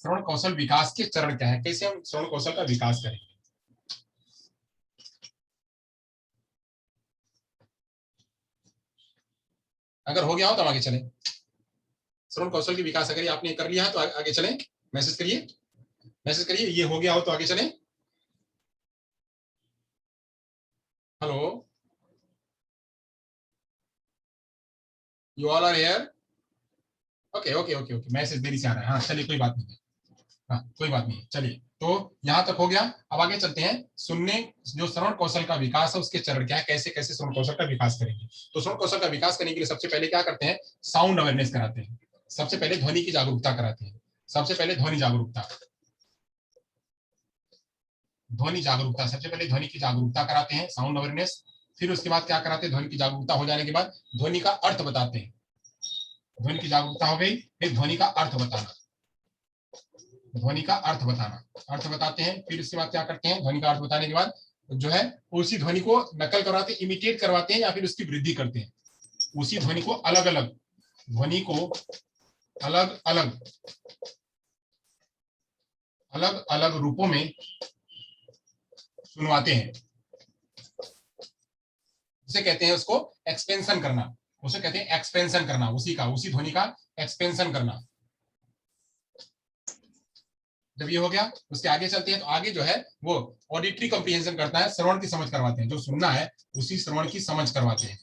श्रवण कौशल विकास के चरण क्या है, कैसे हम श्रवण कौशल का विकास करेंगे, अगर हो गया हो तो आगे चले। श्रवण कौशल के विकास अगर आपने कर लिया है तो आगे चले, मैसेज करिए, मैसेज करिए, ये हो गया हो तो आगे चले। Hello, you all are here, okay okay okay okay, message देरी से आ रहा है। हाँ चलिए कोई बात नहीं है, हाँ कोई बात नहीं है, चलिए तो यहाँ तक हो गया। अब आगे चलते हैं, सुनने जो श्रवण कौशल का विकास है उसके चरण क्या है, कैसे कैसे श्रवण कौशल का विकास करेंगे। तो श्रवण कौशल का विकास करने के लिए सबसे पहले क्या करते हैं, साउंड अवेयरनेस कराते हैं, सबसे पहले ध्वनि की जागरूकता कराते हैं, सबसे पहले ध्वनि जागरूकता, ध्वनि जागरूकता, सबसे पहले ध्वनि की जागरूकता कराते हैं, साउंड अवेयरनेस। फिर उसके बाद क्या कराते हैं, ध्वनि की जागरूकता हो जाने के बाद ध्वनि का अर्थ बताते हैं, ध्वनि की जागरूकता हो गई, फिर ध्वनि का अर्थ बताना, ध्वनि का अर्थ बताना, अर्थ बताते हैं। फिर इसके बाद क्या करते हैं, ध्वनि का अर्थ बताने के बाद जो है उसी ध्वनि को नकल करवाते हैं, इमिटेट करवाते हैं या फिर उसकी वृद्धि करते हैं। उसी ध्वनि को अलग अलग, ध्वनि को अलग अलग अलग अलग रूपों में सुनवाते हैं, उसे कहते हैं उसको एक्सपेंशन करना, उसे कहते हैं एक्सपेंशन करना, उसी का, उसी ध्वनि का एक्सपेंशन करना। जब ये हो गया उसके आगे चलते हैं, तो आगे जो है वो ऑडिटरी कॉम्प्रिहेंशन करता है, श्रवण की समझ करवाते हैं, जो सुनना है उसी श्रवण की समझ करवाते हैं,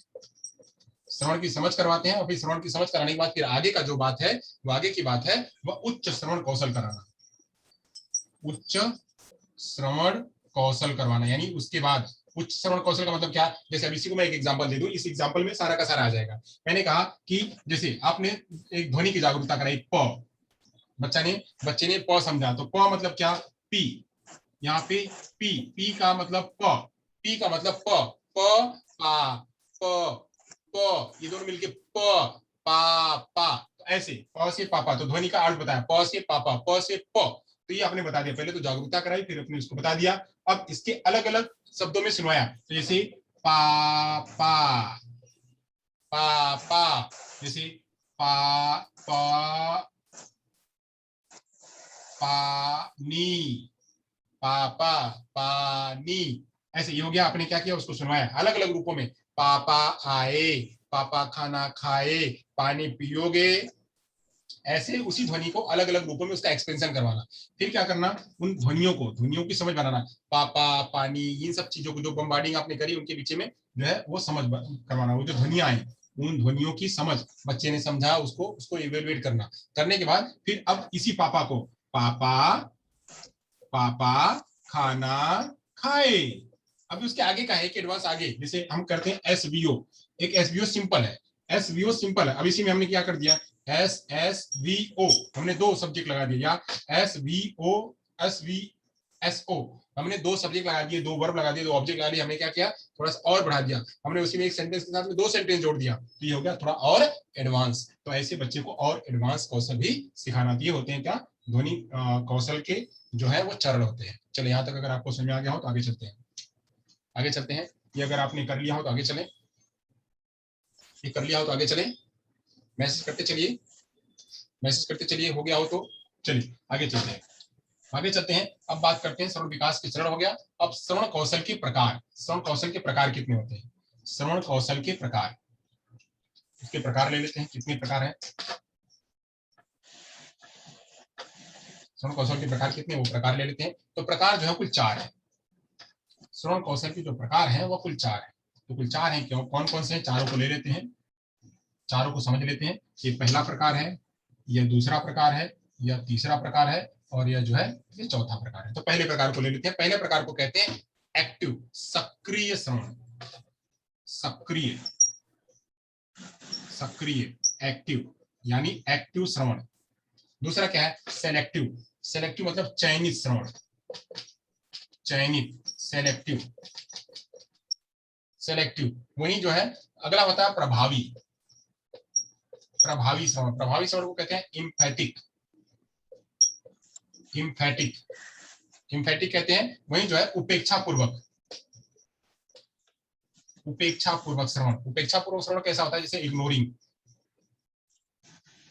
श्रवण की समझ करवाते हैं। और फिर श्रवण की समझ कराने के बाद फिर आगे का जो बात है, वो आगे की बात है, वह उच्च श्रवण कौशल कराना, उच्च श्रवण कौशल करवाना। यानी उसके बाद उच्च श्रवण कौशल का मतलब क्या, जैसे अब इसी को मैं एक एग्जांपल दे दूं, इस एग्जांपल में सारा का सारा आ जाएगा। मैंने कहा कि जैसे आपने एक ध्वनि की जागरूकता कराई, प, बच्चे ने प समझा, तो प मतलब क्या, पी, यहाँ पे पी, पी का मतलब प, पी का मतलब प, प पा, प प, ये दोनों मिलके प पा पा, ऐसे प से पापा, तो ध्वनि का अर्थ बताया, प से पापा, प से प, तो ये आपने बता दिया, पहले तो जागरूकता कराई, फिर अपने उसको बता दिया। अब इसके अलग अलग शब्दों में सुनवाया, तो जैसे पा पा, पा पा, जैसे पा पा, पानी, पापा, पानी, ऐसे ये हो गया। आपने क्या किया, उसको सुनवाया अलग अलग रूपों में, पापा आए, पापा खाना खाए, पानी पियोगे, ऐसे उसी ध्वनि को अलग अलग रूपों में उसका एक्सपेंशन करवाना। फिर क्या करना, उन ध्वनियों को, ध्वनियों की समझ बनाना, पापा पानी, इन सब चीजों को जो बम्बार्डिंग आपने करी उनके पीछे में जो है वो समझ करवाना, वो जो ध्वनियां आई उन ध्वनियों की समझ बच्चे ने समझा, उसको उसको इवेलुएट करना। करने के बाद फिर अब इसी पापा को, पापा, पापा खाना खाए, अब उसके आगे का है एक एडवांस आगे, जैसे हम करते हैं एसवीओ, एक एसवीओ सिंपल है, एसवीओ सिंपल है। अब इसी में हमने क्या कर दिया, एस एस वी ओ, हमने दो सब्जेक्ट लगा दिए, या S V O S V S O, हमने दो सब्जेक्ट लगा दिए, दो वर्ब लगा दिए, दो ऑब्जेक्ट लगा दिए। हमने क्या किया, थोड़ा सा और बढ़ा दिया, हमने उसी में एक सेंटेंस के साथ में दो सेंटेंस जोड़ दिया, तो ये हो गया थोड़ा और एडवांस। तो ऐसे बच्चे को और एडवांस कौशल भी सिखाना, दिए होते हैं क्या, ध्वनि कौशल के जो है वो चरण होते हैं। चलो यहाँ तक अगर आपको समझ में आ गया हो तो आगे चलते हैं, आगे चलते हैं। ये अगर आपने कर लिया हो तो आगे चलें, ये कर लिया हो तो आगे चलें, मैसेज करते चलिए, मैसेज करते चलिए, हो गया हो तो चलिए आगे चलते हैं, आगे चलते हैं। अब बात करते हैं, श्रवण विकास के चरण हो गया। अब श्रवण कौशल के प्रकार, श्रवण कौशल के प्रकार कितने होते हैं, श्रवण कौशल के प्रकार, उसके प्रकार ले लेते हैं, कितने प्रकार हैं श्रवण कौशल के प्रकार, कितने वो प्रकार ले लेते हैं। तो प्रकार जो है कुल 4 है, श्रवण कौशल के जो प्रकार हैं वो कुल 4 है। तो कुल 4 हैं, क्यों, कौन कौन से हैं, चारों को ले लेते हैं, चारों को समझ लेते हैं। ये पहला प्रकार है, यह दूसरा प्रकार है, यह तीसरा प्रकार है, और यह जो है ये चौथा प्रकार है। तो पहले प्रकार को ले लेते हैं। पहले प्रकार को कहते हैं एक्टिव, सक्रिय श्रवण, सक्रिय, सक्रिय, एक्टिव, यानी एक्टिव श्रवण। दूसरा क्या है, सेलेक्टिव, सेलेक्टिव मतलब चयनित श्रवण, चयनित, सेलेक्टिव, सेलेक्टिव। वही जो है अगला होता है प्रभावी, प्रभावी श्रवण, प्रभावी श्रवण को कहते हैं इम्फेटिक, इम्फेटिक, इम्फेटिक कहते हैं। वही जो है उपेक्षा पूर्वक, उपेक्षा पूर्वक श्रवण, उपेक्षा पूर्वक श्रवण कैसा होता है, जैसे इग्नोरिंग।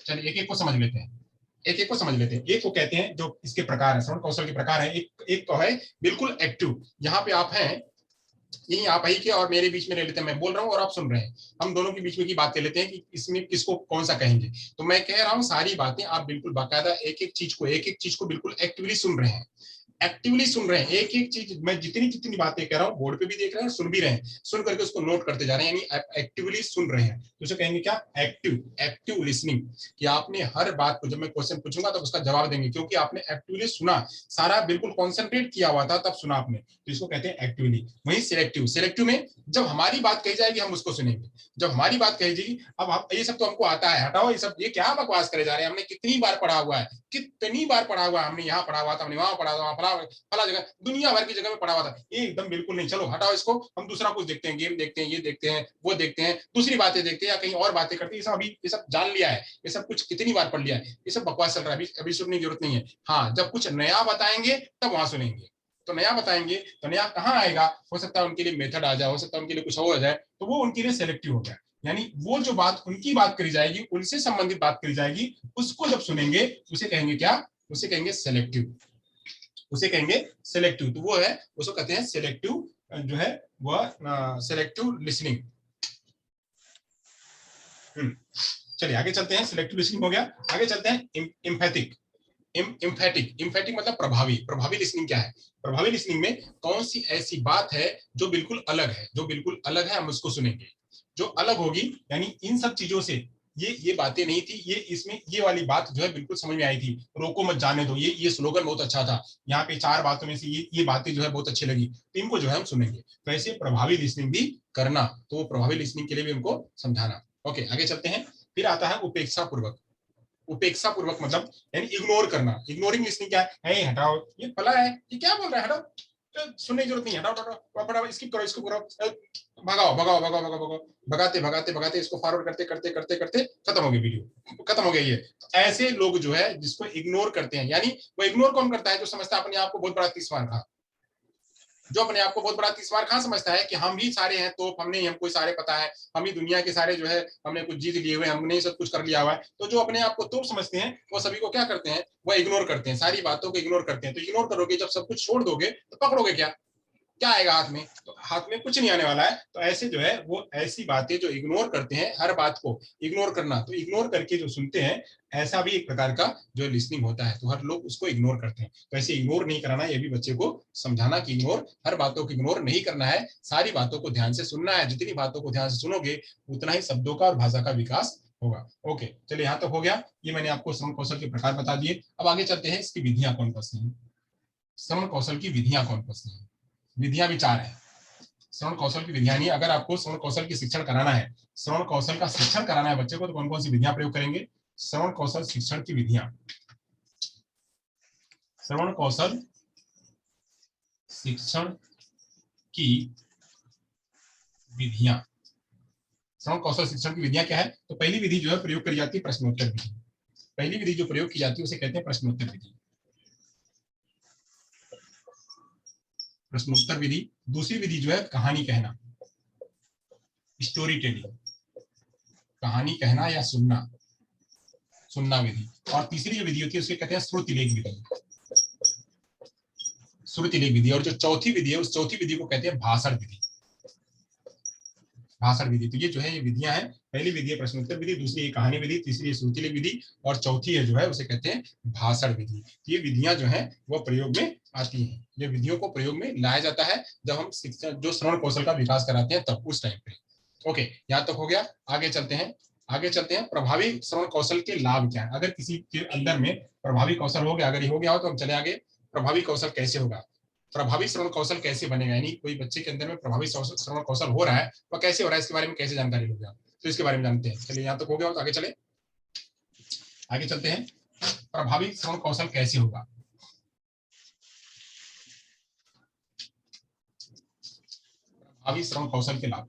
चलिए एक एक को समझ लेते हैं, एक एक को समझ लेते हैं। एक को कहते हैं जो इसके प्रकार है, श्रवण कौशल के प्रकार है, एक एक तो है बिल्कुल एक्टिव, यहाँ पे आप हैं, यही आप ही के और मेरे बीच में ले लेते हैं, मैं बोल रहा हूँ और आप सुन रहे हैं, हम दोनों के बीच में की बात ले लेते हैं कि इसमें किसको कौन सा कहेंगे। तो मैं कह रहा हूँ सारी बातें आप बिल्कुल बाकायदा एक एक चीज को बिल्कुल एक्टिवली सुन रहे हैं, एक्टिवली सुन रहे हैं, एक एक चीज मैं जितनी जितनी बातें कह रहा हूँ बोर्ड पे भी देख रहे हैं, सुन भी रहे हैं, सुन करके उसको नोट करते जा रहे हैं, यानी एक्टिवली सुन रहे हैं। तो उसे कहेंगे क्या, एक्टिव, एक्टिव लिसनिंग, कि आपने हर बात को, जब मैं क्वेश्चन पूछूंगा तब उसका जवाब देंगे, क्योंकि आपने एक्टिवली सुना, सारा बिल्कुल कॉन्सेंट्रेट किया हुआ था तब सुना आपने, तो इसको कहते हैं एक्टिवली। वहीं सिलेक्टिव, सिलेक्टिव में जब हमारी बात कही जाएगी हम उसको सुनेंगे, जब हमारी बात कही जाएगी, अब ये सब तो हमको आता है, हटाओ ये सब, ये क्या बकवास करे जा रहे हैं, हमने कितनी बार पढ़ा हुआ है, कितनी बार पढ़ा हुआ है, हमने यहाँ पढ़ा हुआ था, हमने वहां पढ़ा था, वहां पढ़ा, फला जगह, दुनिया भर की जगह में पढ़ा हुआ था, ये एकदम बिल्कुल नहीं, चलो हटाओ इसको, हम दूसरा कुछ देखते हैं, गेम देखते हैं, ये देखते हैं, वो देखते हैं, दूसरी बातें देखते हैं, या कहीं और बातें करते हैं, ये सब अभी ये सब जान लिया है, ये सब कुछ कितनी बार पढ़ लिया है, ये सब बकवास चल रहा है, अभी अभी सुनने की जरूरत नहीं है। हाँ, जब कुछ नया बताएंगे तब वहां सुनेंगे, तो नया बताएंगे तो नया कहाँ आएगा, हो सकता है उनके लिए मेथड आ जाए, हो सकता है उनके लिए कुछ और आ जाए, तो वो उनके लिए सेलेक्टिव हो गया, यानी वो जो बात उनकी बात करी जाएगी, उनसे संबंधित बात करी जाएगी, उसको जब सुनेंगे उसे कहेंगे क्या, उसे कहेंगे सेलेक्टिव, उसे कहेंगे सेलेक्टिव। तो वो है, उसको कहते हैं सेलेक्टिव, जो है वह सेलेक्टिव लिसनिंग। चलिए आगे चलते हैं, सिलेक्टिव लिसनिंग हो गया, आगे चलते हैं इम्फेटिक। इम्फेटिक मतलब प्रभावी, प्रभावी लिसनिंग क्या है, प्रभावी लिसनिंग में कौन सी ऐसी बात है जो बिल्कुल अलग है, जो बिल्कुल अलग है हम उसको सुनेंगे, जो अलग होगी, यानी इन सब चीजों से ये बातें नहीं थी, ये इसमें ये वाली बात जो है बिल्कुल समझ में आई थी, रोको मत जाने दो, ये स्लोगन बहुत अच्छा था, यहाँ पे 4 बातों में से ये बातें जो है बहुत अच्छी लगी, तो इनको जो है हम सुनेंगे, तो ऐसे प्रभावी लिसनिंग भी करना, तो प्रभावी लिसनिंग के लिए भी हमको समझाना। ओके, आगे चलते हैं, फिर आता है उपेक्षा पूर्वक। उपेक्षा पूर्वक मतलब यानी इग्नोर करना, इग्नोरिंग लिसनिंग क्या है, हटाओ ये फला है, ये क्या बोल रहा है, हटाओ, सुनने की जरूरत नहीं, हटाओ हटाओ, फटाफट स्किप करो, इसको करो, भगाओ भगाओ भगाओ भगाओ भगाओ, भगाते भगाते भगाते इसको फॉरवर्ड करते करते करते करते खत्म हो गई वीडियो, खत्म हो गया ये। ऐसे लोग जो है जिसको इग्नोर करते हैं, यानी वो इग्नोर कौन करता है, जो समझता है अपने आप को बहुत बड़ा तीसवान खा, जो अपने आप को बहुत बड़ा तीसवार खां समझता है कि हम ही सारे हैं, तो हमने ही, हमको सारे पता है, हम ही दुनिया के सारे जो है हमने कुछ जीत लिए हुए, हमने ही सब कुछ कर लिया हुआ है, तो जो अपने आप को तोप समझते हैं वो सभी को क्या करते हैं, वो इग्नोर करते हैं, सारी बातों को इग्नोर करते हैं। तो इग्नोर करोगे, जब सब कुछ छोड़ दोगे तो पकड़ोगे क्या, क्या आएगा हाथ में, तो हाथ में कुछ नहीं आने वाला है। तो ऐसे जो है वो ऐसी बातें जो इग्नोर करते हैं, हर बात को इग्नोर करना, तो इग्नोर करके जो सुनते हैं, ऐसा भी एक प्रकार का जो लिसनिंग होता है, तो हर लोग उसको इग्नोर करते हैं। तो ऐसे इग्नोर नहीं कराना, ये भी बच्चे को समझाना कि इग्नोर, हर बातों को इग्नोर नहीं करना है, सारी बातों को ध्यान से सुनना है, जितनी बातों को ध्यान से सुनोगे उतना ही शब्दों का और भाषा का विकास होगा। ओके, चलिए यहाँ तक हो गया, ये मैंने आपको श्रवण कौशल के प्रकार बता दिए। अब आगे चलते हैं, इसकी विधियां कौन कौन सी हैं, श्रवण कौशल की विधियां कौन कौन सी हैं। विधियां भी 4 है, श्रवण कौशल की विधियां नहीं, अगर आपको श्रवण कौशल की शिक्षण कराना है, श्रवण कौशल का शिक्षण कराना है बच्चे को, तो कौन कौन सी विधियां प्रयोग करेंगे, श्रवण कौशल शिक्षण की विधियां, श्रवण कौशल शिक्षण की विधियां, श्रवण कौशल शिक्षण की विधियां क्या है, तो पहली विधि जो है प्रयोग करी जाती है प्रश्नोत्तर विधि, पहली विधि जो प्रयोग की जाती है उसे कहते हैं प्रश्नोत्तर विधि, प्रश्नोत्तर विधि। दूसरी विधि जो है कहानी कहना, स्टोरी टेलिंग, कहानी कहना या सुनना, सुनना विधि। और तीसरी जो विधि होती है उसके कहते हैं श्रुतिलेख विधि, श्रुतिलेख विधि। और जो चौथी विधि है उस चौथी विधि को कहते हैं भाषण विधि, भाषण विधि। तो ये जो है ये विधियां हैं, पहली विधि है प्रश्नोत्तर विधि, दूसरी है कहानी विधि, तीसरी है श्रुतिलेख विधि, और चौथी है जो है उसे कहते हैं भाषण विधि। ये विधियां जो है वो प्रयोग में आती हैं, ये विधियों को प्रयोग में लाया जाता है जब हम शिक्षा जो श्रवण कौशल का विकास कराते हैं तब, उस टाइम पे। ओके, यहाँ तक हो गया, आगे चलते हैं, आगे चलते हैं प्रभावी श्रवण कौशल के लाभ क्या है। अगर किसी के अंदर में प्रभावी कौशल हो गया, अगर ये हो गया हो तो हम चले आगे, प्रभावी कौशल कैसे होगा, प्रभावी श्रवण कौशल कैसे बनेगा, यानी कोई बच्चे के अंदर में प्रभावी श्रवण कौशल हो रहा है वह कैसे हो रहा है, इसके बारे में कैसे जानकारी लोगे आप, तो इसके बारे में जानते हैं। चलिए यहाँ तक हो गया हो तो आगे चले, आगे चलते हैं, प्रभावी श्रवण कौशल कैसे होगा। प्रभावी श्रवण कौशल के लाभ,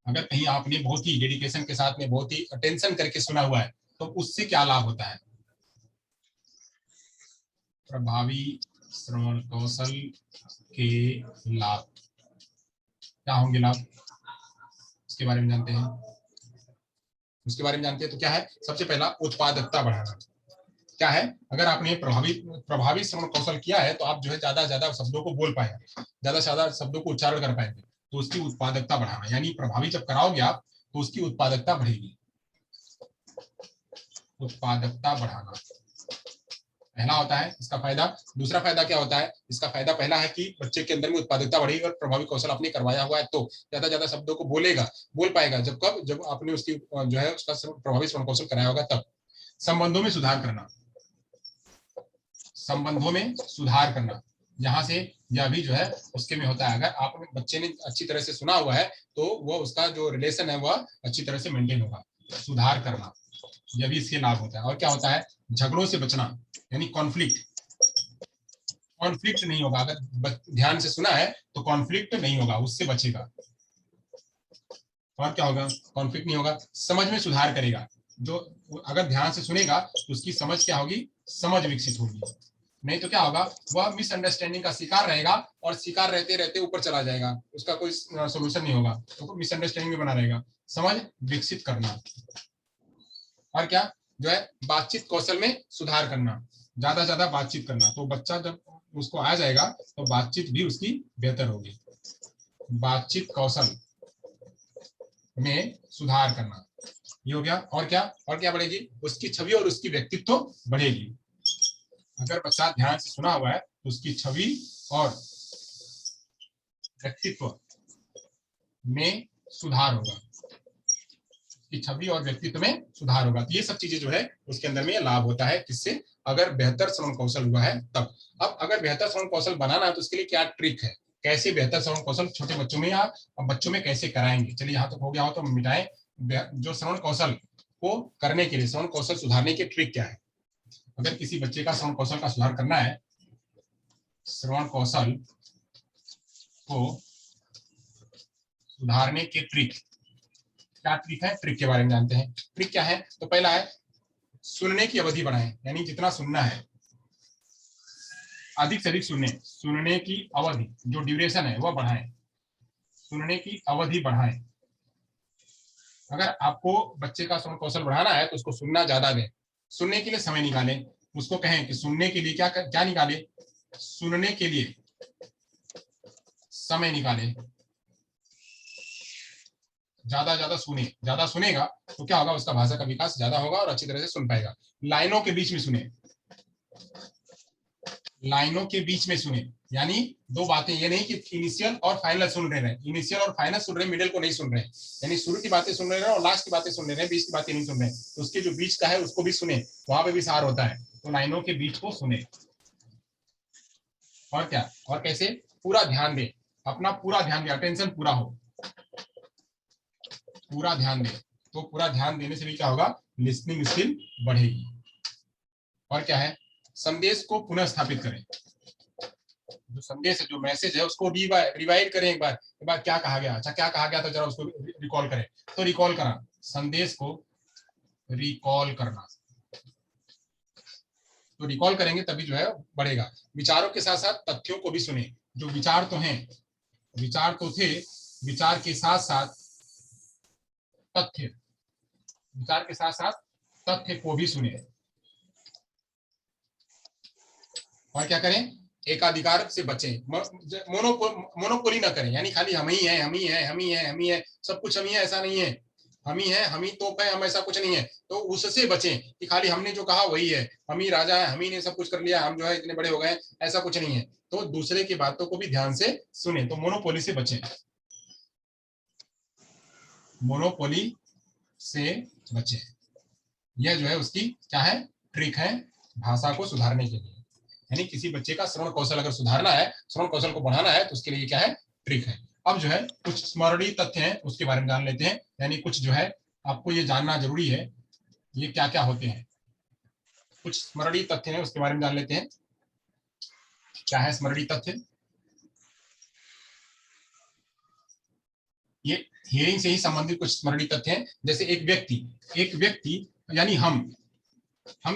अगर कहीं आपने बहुत ही डेडिकेशन के साथ में बहुत ही अटेंशन करके सुना हुआ है तो उससे क्या लाभ होता है, प्रभावी श्रवण कौशल के लाभ क्या होंगे, लाभ उसके बारे में जानते हैं, उसके बारे में जानते हैं। तो क्या है, सबसे पहला उत्पादकता बढ़ाना, क्या है, अगर आपने प्रभावी श्रवण कौशल किया है तो आप जो है ज्यादा से ज्यादा शब्दों को बोल पाएंगे, ज्यादा से ज्यादा शब्दों को उच्चारण कर पाएंगे, तो उसकी उत्पादकता बढ़ाना, यानी प्रभावी जब कराओगे आप तो उसकी उत्पादकता बढ़ेगी, उत्पादकता बढ़ाना। पहला होता है इसका फायदा। दूसरा फायदा क्या होता है इसका? फायदा पहला है कि बच्चे के अंदर में उत्पादकता बढ़ेगी और प्रभावी कौशल आपने करवाया हुआ है तो ज्यादा शब्दों को बोल पाएगा। जब आपने उसकी जो है उसका प्रभावी श्रवण कौशल कराया होगा तब। संबंधों में सुधार करना, संबंधों में सुधार करना, यहाँ से यह भी जो है उसके में होता है। अगर आपने बच्चे ने अच्छी तरह से सुना हुआ है तो वो उसका जो रिलेशन है वह अच्छी तरह से मेंटेन होगा। सुधार करना, यह भी इसके लाभ होता है। और क्या होता है? झगड़ों से बचना, यानी कॉन्फ्लिक्ट नहीं होगा। अगर ध्यान से सुना है तो कॉन्फ्लिक्ट नहीं होगा, उससे बचेगा। और क्या होगा? कॉन्फ्लिक्ट नहीं होगा। समझ में सुधार करेगा, जो अगर ध्यान से सुनेगा तो उसकी समझ क्या होगी? समझ विकसित होगी। नहीं तो क्या होगा? वह मिसअंडरस्टैंडिंग का शिकार रहेगा और शिकार रहते रहते ऊपर चला जाएगा, उसका कोई सोल्यूशन नहीं होगा, तो मिसअंडरस्टैंडिंग में बना रहेगा। समझ विकसित करना। और क्या जो है? बातचीत कौशल में सुधार करना, ज्यादा बातचीत करना। तो बच्चा जब उसको आ जाएगा तो बातचीत भी उसकी बेहतर होगी। बातचीत कौशल में सुधार करना, ये हो गया। और क्या बढ़ेगी? उसकी छवि और उसकी व्यक्तित्व बढ़ेगी। अगर बच्चा ध्यान से सुना हुआ है तो उसकी छवि और व्यक्तित्व में सुधार होगा, उसकी छवि और व्यक्तित्व में सुधार होगा। तो ये सब चीजें जो है उसके अंदर में लाभ होता है, किससे? अगर बेहतर श्रवण कौशल हुआ है तब। अब अगर बेहतर श्रवण कौशल बनाना है तो उसके लिए क्या ट्रिक है? कैसे बेहतर श्रवण कौशल छोटे बच्चों में या बच्चों में कैसे कराएंगे? चलिए यहाँ तक हो गया हो तो मिटाएं। जो श्रवण कौशल को करने के लिए, श्रवण कौशल सुधारने की ट्रिक क्या है? अगर किसी बच्चे का श्रवण कौशल का सुधार करना है, श्रवण कौशल को सुधारने के ट्रिक क्या? ट्रिक है, ट्रिक के बारे में जानते हैं। ट्रिक क्या है? तो पहला है सुनने की अवधि बढ़ाएं, यानी जितना सुनना है अधिक से अधिक सुनने की अवधि, जो ड्यूरेशन है वह बढ़ाएं, सुनने की अवधि बढ़ाएं। अगर आपको बच्चे का श्रवण कौशल बढ़ाना है तो उसको सुनना ज्यादा दें, सुनने के लिए समय निकालें। उसको कहें कि सुनने के लिए क्या क्या निकाले? सुनने के लिए समय निकाले, ज्यादा सुने। ज्यादा सुनेगा तो क्या होगा? उसका भाषा का विकास ज्यादा होगा और अच्छी तरह से सुन पाएगा। लाइनों के बीच में सुने, लाइनों के बीच में सुने, यानी दो बातें, ये नहीं कि इनिशियल और फाइनल सुन रहे हैं, इनिशियल और फाइनल सुन रहे हैं, मिडिल को नहीं सुन रहे हैं, यानी शुरू की बातें सुन रहे हैं और लास्ट की बातें सुन रहे हैं, बीच की बातें नहीं सुन रहे हैं। तो उसके जो बीच का है उसको भी सुने, वहां पे भी सार होता है। तो लाइनों के बीच को सुने। और क्या? और कैसे? पूरा ध्यान दे, अपना पूरा ध्यान दे, अटेंशन पूरा हो, पूरा ध्यान दे। तो पूरा ध्यान देने से भी क्या होगा? लिसनिंग स्किल बढ़ेगी। और क्या है? संदेश को पुनः स्थापित करें, जो संदेश है, जो मैसेज है, उसको रिवाइड करें। एक बार क्या कहा गया, अच्छा क्या कहा गया था, जरा उसको रिकॉल करें। तो रिकॉल करना, संदेश को रिकॉल करना, तो रिकॉल करेंगे तभी जो है बढ़ेगा। विचारों के साथ साथ तथ्यों को भी सुने। जो विचार तो हैं, विचार तो थे, विचार के साथ साथ तथ्य, विचार के साथ साथ तथ्य को भी सुने। और क्या करें? एकाधिकार से बचें, मोनोपोली ना करें, यानी खाली हम ही है, हम ही है, हम ही है, हम ही है, सब कुछ हम ही है, ऐसा नहीं है। हम ही है, हम ही तोप है, हम, ऐसा कुछ नहीं है। तो उससे बचें कि खाली हमने जो कहा वही है, हम ही राजा है, हम ही ने सब कुछ कर लिया, हम जो है इतने बड़े हो गए, ऐसा कुछ नहीं है। तो दूसरे की बातों को भी ध्यान से सुने। तो मोनोपोली से बचें, मोनोपोली से बचें। यह जो है उसकी क्या है? ट्रिक है भाषा को सुधारने के लिए। यानी किसी बच्चे का श्रवण कौशल अगर सुधारना है, श्रवण कौशल को बढ़ाना है, तो उसके लिए क्या है? ट्रिक है। अब जो है कुछ स्मरणीय तथ्य हैं, उसके बारे में जान लेते हैं। यानी कुछ जो है आपको ये जानना जरूरी है, ये क्या क्या होते हैं। कुछ स्मरणीय तथ्य हैं, उसके बारे में जान लेते हैं। क्या है स्मरणीय तथ्य? ये हियरिंग से ही संबंधित कुछ स्मरणीय तथ्य हैं। जैसे एक व्यक्ति यानी हम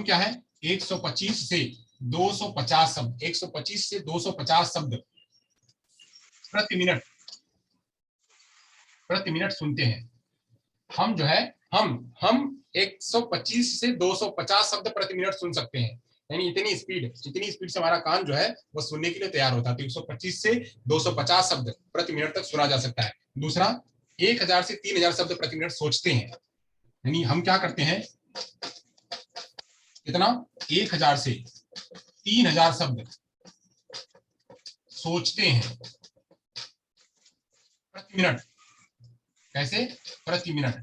क्या है? 125 से 250 शब्द, 125 से 250 शब्द प्रति मिनट सुनते हैं। हम जो है हम 125 से 250 शब्द प्रति मिनट सुन सकते हैं। यानी इतनी स्पीड से हमारा कान जो है वो सुनने के लिए तैयार होता है। तो 125 से 250 शब्द प्रति मिनट तक सुना जा सकता है। दूसरा, 1000 से 3000 शब्द प्रति मिनट सोचते हैं। यानी हम क्या करते हैं? कितना? 1000 से 3000 शब्द सोचते हैं प्रति मिनट। कैसे? प्रति मिनट।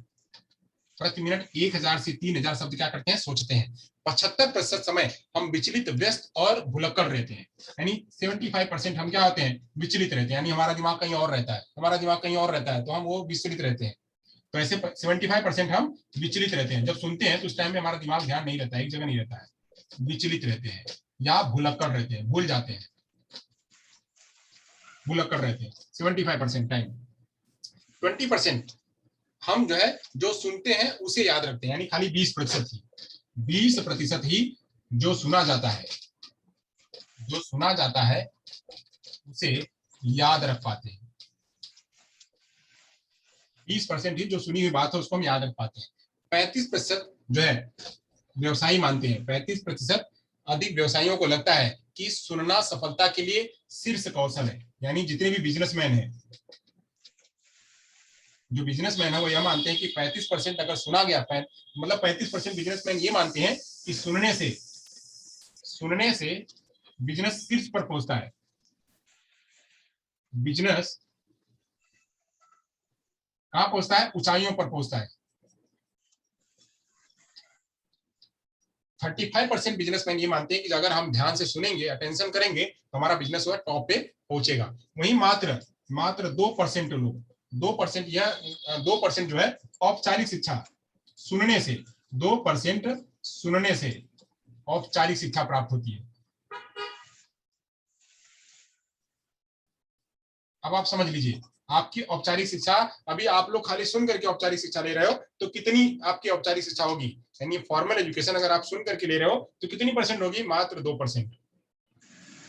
प्रति मिनट 1000 से 3000 शब्द क्या करते हैं? सोचते हैं। 75% समय हम विचलित, व्यस्त और भुलक्कड़ रहते हैं। यानी 75% हम क्या होते हैं? विचलित रहते हैं, यानी हमारा दिमाग कहीं और रहता है, हमारा दिमाग कहीं और रहता है, तो हम वो विचलित रहते हैं। तो ऐसे 75% हम विचलित रहते हैं। जब सुनते हैं तो उस टाइम में हमारा दिमाग ध्यान नहीं रहता है, एक जगह नहीं रहता है, विचलित रहते हैं या भुलक्कड़ रहते हैं, भूल जाते हैं, भुलक्कड़ रहते हैं 75% टाइम। 20% हम जो है जो सुनते हैं उसे याद रखते हैं, यानी खाली 20% ही जो सुना जाता है, जो सुना जाता है उसे याद रख पाते हैं। 20% ही जो सुनी हुई बात है उसको हम याद रख पाते हैं। 35% जो है व्यवसायी मानते हैं, 35% अधिक व्यवसायियों को लगता है कि सुनना सफलता के लिए शीर्ष कौशल है। यानी जितने भी बिजनेसमैन हैं, जो बिजनेसमैन है वो यह मानते हैं कि 35% अगर सुना गया, मतलब 35% बिजनेसमैन ये मानते हैं कि सुनने से बिजनेस शीर्ष पर पहुंचता है, बिजनेस कहां पहुंचता है? ऊंचाइयों पर पहुंचता है। 35% बिजनेसमैन ये मानते हैं कि अगर हम ध्यान से सुनेंगे, अटेंशन करेंगे, तो हमारा बिजनेस जो है टॉप पे पहुंचेगा। वहीं मात्र 2% लोग, 2% या 2% जो है औपचारिक शिक्षा सुनने से, 2% सुनने से औपचारिक शिक्षा प्राप्त होती है। अब आप समझ लीजिए, आपकी औपचारिक शिक्षा, अभी आप लोग खाली सुन करके औपचारिक शिक्षा ले रहे हो तो कितनी आपकी औपचारिक शिक्षा होगी? यानी फॉर्मल एजुकेशन अगर आप सुन करके ले रहे हो तो कितनी परसेंट होगी? मात्र 2%।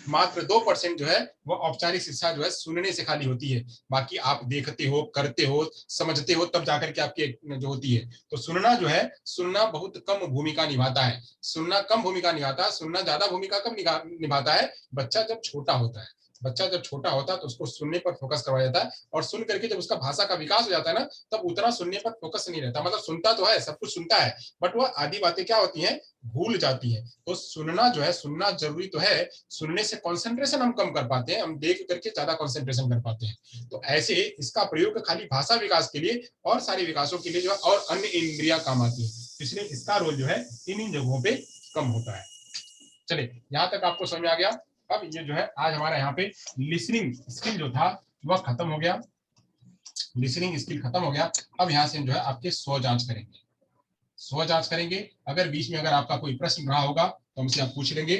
मात्र 2% जो है वो औपचारिक शिक्षा जो है सुनने से खाली होती है। बाकी आप देखते हो, करते हो, समझते हो, तब जाकर के आपकी जो होती है। तो सुनना जो है, सुनना बहुत कम भूमिका निभाता है। सुनना कम भूमिका निभाता है। सुनना ज्यादा भूमिका कब निभाता है? बच्चा जब छोटा होता है, बच्चा जब छोटा होता है तो उसको सुनने पर फोकस करवाया जाता है, और सुन करके जब उसका भाषा का विकास हो जाता है ना, तब उतना सुनने पर फोकस नहीं रहता। मतलब सुनता तो है, सब कुछ सुनता है, बट वह आधी बातें क्या होती हैं? भूल जाती है। तो सुनना जो है, सुनना जरूरी तो है, सुनने से कंसंट्रेशन हम कम कर पाते हैं, हम देख करके ज्यादा कंसंट्रेशन कर पाते हैं। तो ऐसे इसका प्रयोग खाली भाषा विकास के लिए और सारे विकासों के लिए जो है और अन्य इंद्रियां काम आती है, इसलिए इसका रोल जो है इन जगहों पे कम होता है। चलिए, यहाँ तक आपको समझ में आ गया। अब ये जो है आज हमारा यहाँ पे लिसनिंग स्किल जो था वह खत्म हो गया, लिसनिंग स्किल खत्म हो गया। अब यहाँ से जो है आपके स्व जांच करेंगे, स्व जांच करेंगे। अगर बीच में अगर आपका कोई प्रश्न रहा होगा तो हमसे आप पूछ लेंगे,